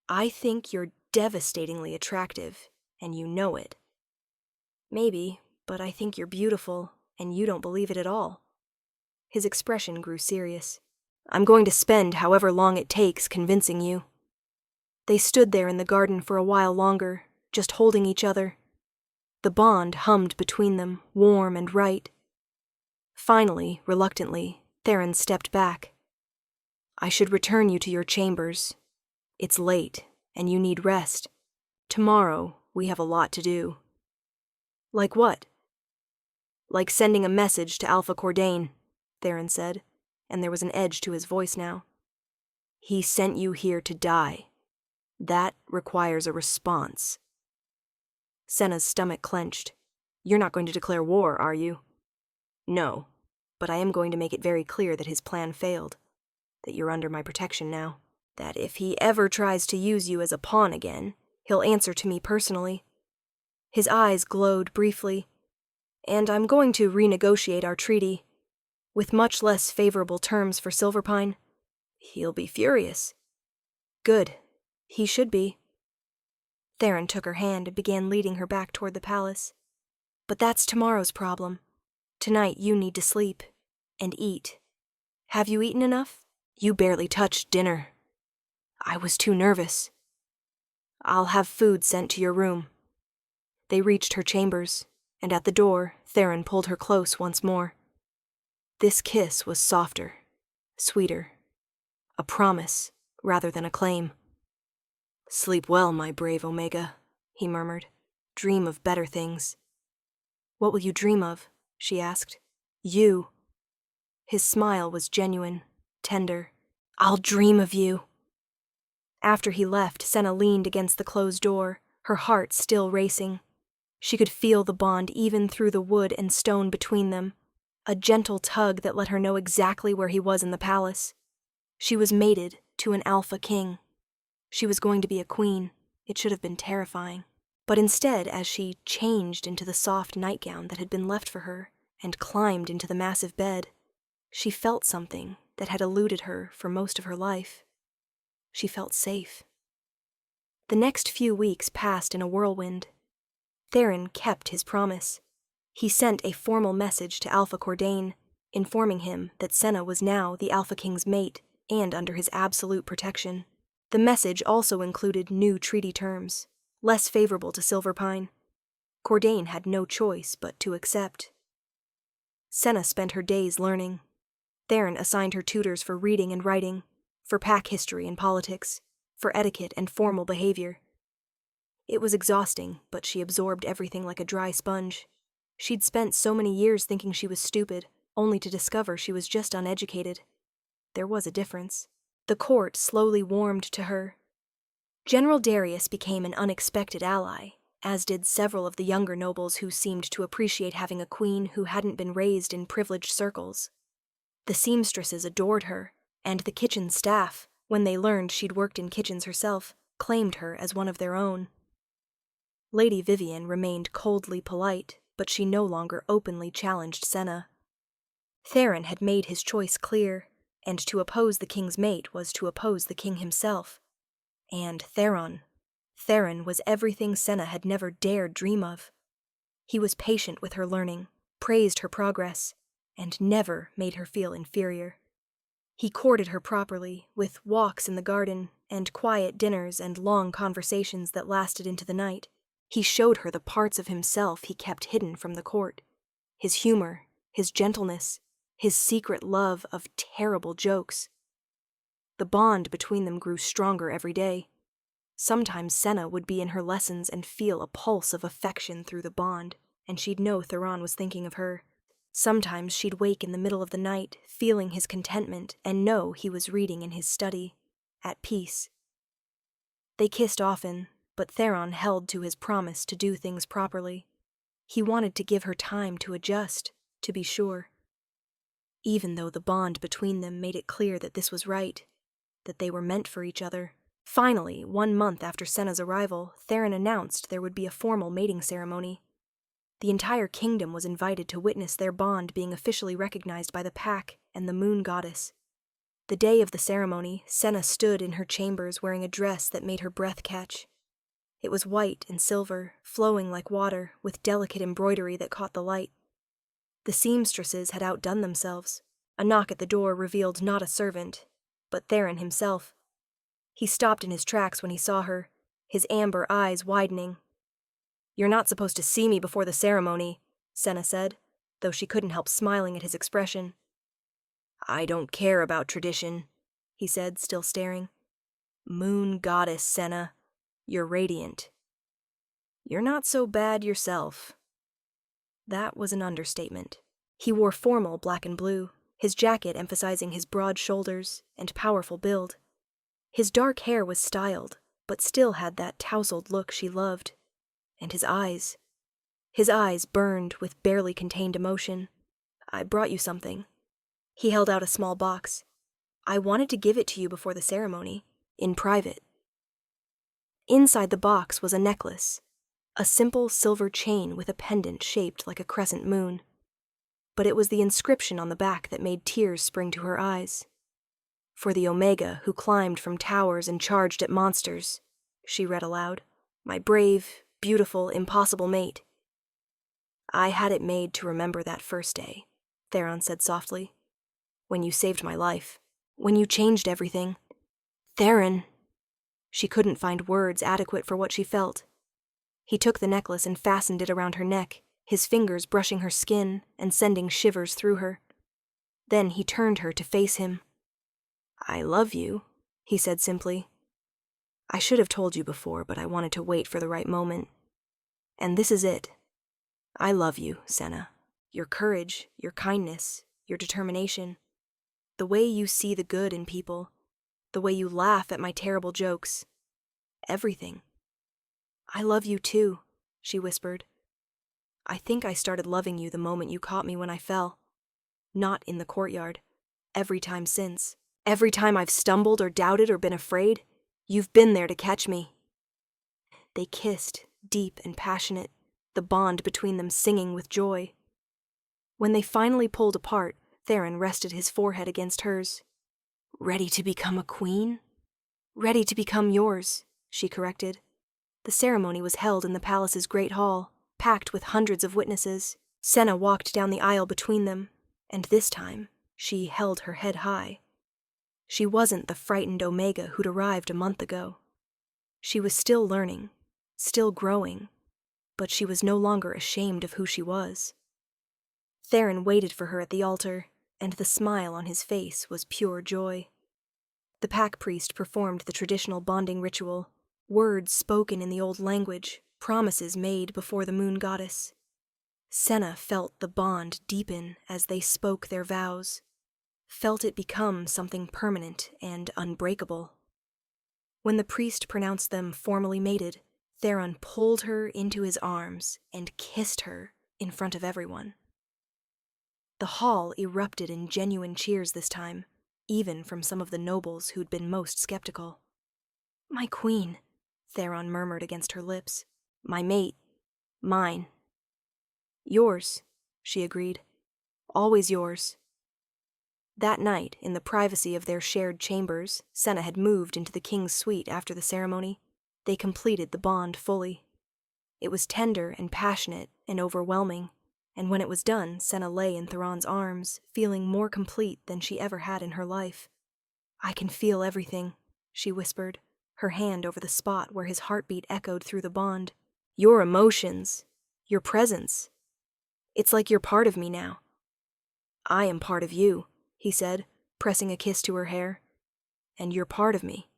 "I think you're devastatingly attractive, and you know it." "Maybe, but I think you're beautiful, and you don't believe it at all." His expression grew serious. "I'm going to spend however long it takes convincing you." They stood there in the garden for a while longer, just holding each other. The bond hummed between them, warm and right. Finally, reluctantly, Theron stepped back. "I should return you to your chambers. It's late, and you need rest. Tomorrow, we have a lot to do." "Like what?" "Like sending a message to Alpha Cordain," Theron said, and there was an edge to his voice now. "He sent you here to die. That requires a response." Senna's stomach clenched. "You're not going to declare war, are you?" "No, but I am going to make it very clear that his plan failed, that you're under my protection now, that if he ever tries to use you as a pawn again, he'll answer to me personally." His eyes glowed briefly. "And I'm going to renegotiate our treaty, with much less favorable terms for Silverpine." "He'll be furious." "Good. He should be." Theron took her hand and began leading her back toward the palace. "But that's tomorrow's problem. Tonight you need to sleep. And eat. Have you eaten enough? You barely touched dinner." "I was too nervous." "I'll have food sent to your room." They reached her chambers, and at the door, Theron pulled her close once more. This kiss was softer, sweeter. A promise, rather than a claim. "Sleep well, my brave Omega," he murmured. "Dream of better things." "What will you dream of?" she asked. "You." His smile was genuine, tender. "I'll dream of you." After he left, Senna leaned against the closed door, her heart still racing. She could feel the bond even through the wood and stone between them, a gentle tug that let her know exactly where he was in the palace. She was mated to an alpha king. She was going to be a queen. It should have been terrifying. But instead, as she changed into the soft nightgown that had been left for her and climbed into the massive bed, she felt something that had eluded her for most of her life. She felt safe. The next few weeks passed in a whirlwind. Theron kept his promise. He sent a formal message to Alpha Cordain, informing him that Senna was now the Alpha King's mate and under his absolute protection. The message also included new treaty terms, less favorable to Silverpine. Cordain had no choice but to accept. Senna spent her days learning. Theron assigned her tutors for reading and writing, for pack history and politics, for etiquette and formal behavior. It was exhausting, but she absorbed everything like a dry sponge. She'd spent so many years thinking she was stupid, only to discover she was just uneducated. There was a difference. The court slowly warmed to her. General Darius became an unexpected ally, as did several of the younger nobles who seemed to appreciate having a queen who hadn't been raised in privileged circles. The seamstresses adored her, and the kitchen staff, when they learned she'd worked in kitchens herself, claimed her as one of their own. Lady Vivian remained coldly polite, but she no longer openly challenged Senna. Theron had made his choice clear, and to oppose the king's mate was to oppose the king himself. And Theron was everything Senna had never dared dream of. He was patient with her learning, praised her progress, and never made her feel inferior. He courted her properly, with walks in the garden, and quiet dinners and long conversations that lasted into the night. He showed her the parts of himself he kept hidden from the court. His humor, his gentleness, his secret love of terrible jokes. The bond between them grew stronger every day. Sometimes Senna would be in her lessons and feel a pulse of affection through the bond, and she'd know Theron was thinking of her. Sometimes she'd wake in the middle of the night, feeling his contentment, and know he was reading in his study, at peace. They kissed often, but Theron held to his promise to do things properly. He wanted to give her time to adjust, to be sure. Even though the bond between them made it clear that this was right, that they were meant for each other. Finally, 1 month after Senna's arrival, Theron announced there would be a formal mating ceremony. The entire kingdom was invited to witness their bond being officially recognized by the pack and the moon goddess. The day of the ceremony, Senna stood in her chambers wearing a dress that made her breath catch. It was white and silver, flowing like water, with delicate embroidery that caught the light. The seamstresses had outdone themselves. A knock at the door revealed not a servant, but Theron himself. He stopped in his tracks when he saw her, his amber eyes widening. "You're not supposed to see me before the ceremony," Senna said, though she couldn't help smiling at his expression. "I don't care about tradition," he said, still staring. "Moon goddess, Senna. You're radiant. You're not so bad yourself." That was an understatement. He wore formal black and blue, his jacket emphasizing his broad shoulders and powerful build. His dark hair was styled, but still had that tousled look she loved. And his eyes burned with barely contained emotion. "I brought you something." He held out a small box. "I wanted to give it to you before the ceremony, in private." Inside the box was a necklace, a simple silver chain with a pendant shaped like a crescent moon. But it was the inscription on the back that made tears spring to her eyes. "For the Omega who climbed from towers and charged at monsters," she read aloud. "My brave, beautiful, impossible mate." "I had it made to remember that first day," Theron said softly. "When you saved my life. When you changed everything." "Theron!" She couldn't find words adequate for what she felt. He took the necklace and fastened it around her neck, his fingers brushing her skin and sending shivers through her. Then he turned her to face him. "I love you," he said simply. "I should have told you before, but I wanted to wait for the right moment. And this is it. I love you, Senna. Your courage, your kindness, your determination. The way you see the good in people. The way you laugh at my terrible jokes. Everything. I love you too," she whispered. "I think I started loving you the moment you caught me when I fell. Not in the courtyard. Every time since. Every time I've stumbled or doubted or been afraid, you've been there to catch me." They kissed, deep and passionate, the bond between them singing with joy. When they finally pulled apart, Theron rested his forehead against hers. "Ready to become a queen?" "Ready to become yours," she corrected. The ceremony was held in the palace's great hall, packed with hundreds of witnesses. Senna walked down the aisle between them, and this time she held her head high. She wasn't the frightened Omega who'd arrived a month ago. She was still learning, still growing, but she was no longer ashamed of who she was. Theron waited for her at the altar, and the smile on his face was pure joy. The pack priest performed the traditional bonding ritual, words spoken in the old language, promises made before the moon goddess. Senna felt the bond deepen as they spoke their vows, felt it become something permanent and unbreakable. When the priest pronounced them formally mated, Theron pulled her into his arms and kissed her in front of everyone. The hall erupted in genuine cheers this time, even from some of the nobles who'd been most skeptical. "My queen," Theron murmured against her lips. "My mate. Mine." "Yours," she agreed. "Always yours." That night, in the privacy of their shared chambers, Senna had moved into the king's suite after the ceremony. They completed the bond fully. It was tender and passionate and overwhelming, and when it was done, Senna lay in Theron's arms, feeling more complete than she ever had in her life. "I can feel everything," she whispered, her hand over the spot where his heartbeat echoed through the bond. "Your emotions, your presence. It's like you're part of me now." "I am part of you," he said, pressing a kiss to her hair. "And you're part of me.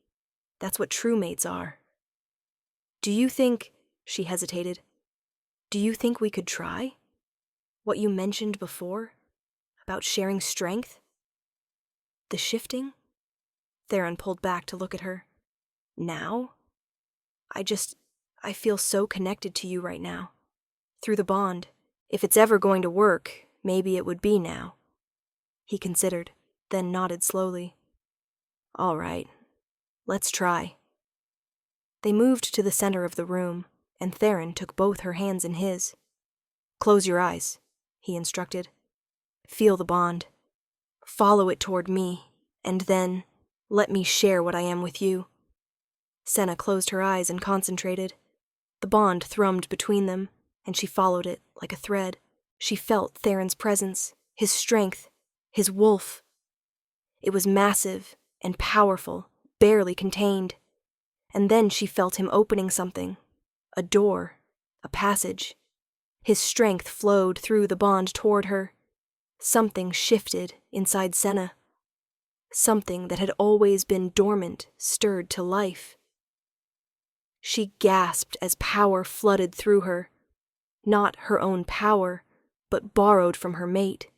That's what true mates are." "Do you think," she hesitated, "do you think we could try? What you mentioned before? About sharing strength? The shifting?" Theron pulled back to look at her. "Now? I feel so connected to you right now. Through the bond. If it's ever going to work, maybe it would be now." He considered, then nodded slowly. "All right. Let's try." They moved to the center of the room, and Theron took both her hands in his. "Close your eyes," he instructed. "Feel the bond. Follow it toward me, and then let me share what I am with you." Senna closed her eyes and concentrated. The bond thrummed between them, and she followed it like a thread. She felt Theron's presence, his strength, his wolf. It was massive and powerful, barely contained. And then she felt him opening something, a door, a passage. His strength flowed through the bond toward her. Something shifted inside Senna. Something that had always been dormant stirred to life. She gasped as power flooded through her. Not her own power, but borrowed from her mate.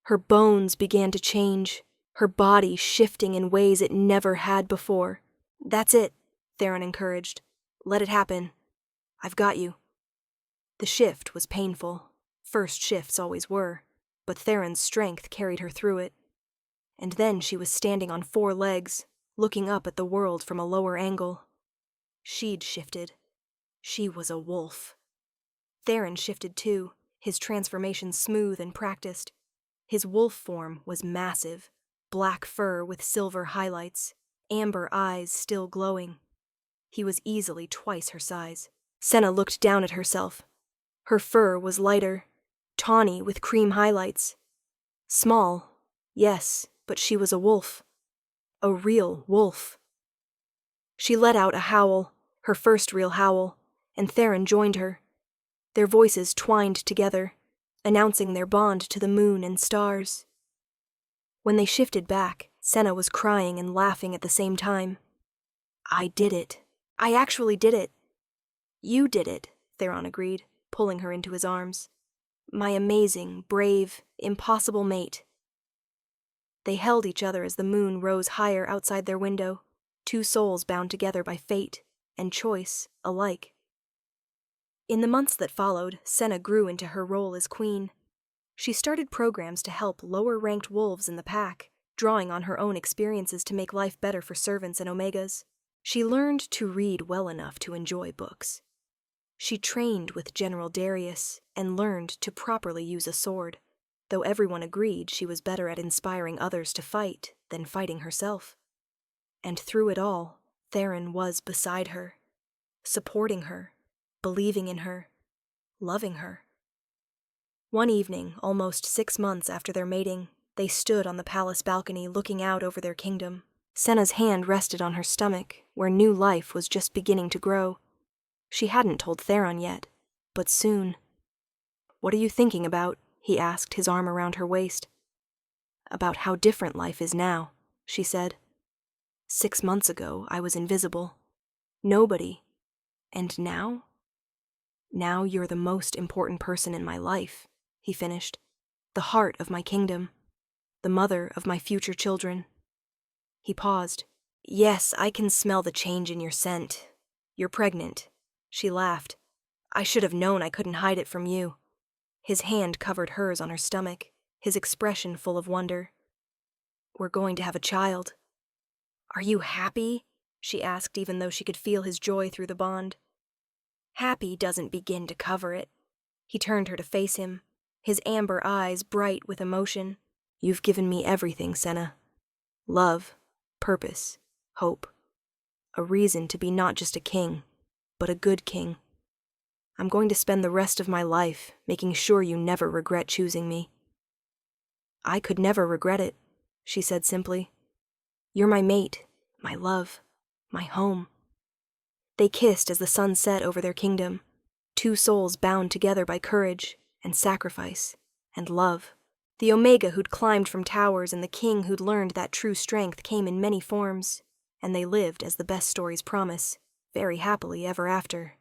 Her bones began to change, her body shifting in ways it never had before. "That's it," Theron encouraged. "Let it happen. I've got you." The shift was painful. First shifts always were, but Theron's strength carried her through it. And then she was standing on 4 legs, looking up at the world from a lower angle. She'd shifted. She was a wolf. Theron shifted too, his transformation smooth and practiced. His wolf form was massive, black fur with silver highlights, amber eyes still glowing. He was easily twice her size. Senna looked down at herself. Her fur was lighter, tawny with cream highlights. Small, yes, but she was a wolf. A real wolf. She let out a howl, her first real howl, and Theron joined her. Their voices twined together, announcing their bond to the moon and stars. When they shifted back, Senna was crying and laughing at the same time. "I did it. I actually did it." "You did it," Theron agreed, pulling her into his arms. "My amazing, brave, impossible mate." They held each other as the moon rose higher outside their window, 2 souls bound together by fate and choice alike. In the months that followed, Senna grew into her role as queen. She started programs to help lower-ranked wolves in the pack, drawing on her own experiences to make life better for servants and omegas. She learned to read well enough to enjoy books. She trained with General Darius and learned to properly use a sword, though everyone agreed she was better at inspiring others to fight than fighting herself. And through it all, Theron was beside her, supporting her, believing in her, loving her. One evening, almost 6 months after their mating, they stood on the palace balcony looking out over their kingdom. Senna's hand rested on her stomach, where new life was just beginning to grow. She hadn't told Theron yet, but soon. "What are you thinking about?" he asked, his arm around her waist. "About how different life is now," she said. 6 months ago, I was invisible. Nobody. And now? Now you're the most important person in my life," he finished. "The heart of my kingdom. The mother of my future children." He paused. "Yes, I can smell the change in your scent. You're pregnant." She laughed. "I should have known I couldn't hide it from you." His hand covered hers on her stomach, his expression full of wonder. "We're going to have a child." "Are you happy?" she asked, even though she could feel his joy through the bond. "Happy doesn't begin to cover it." He turned her to face him, his amber eyes bright with emotion. "You've given me everything, Senna. Love, purpose, hope. A reason to be not just a king, but a good king. I'm going to spend the rest of my life making sure you never regret choosing me." "I could never regret it," she said simply. "You're my mate, my love, my home." They kissed as the sun set over their kingdom, two souls bound together by courage and sacrifice and love. The Omega who'd climbed from towers and the king who'd learned that true strength came in many forms, and they lived as the best stories promise, very happily ever after.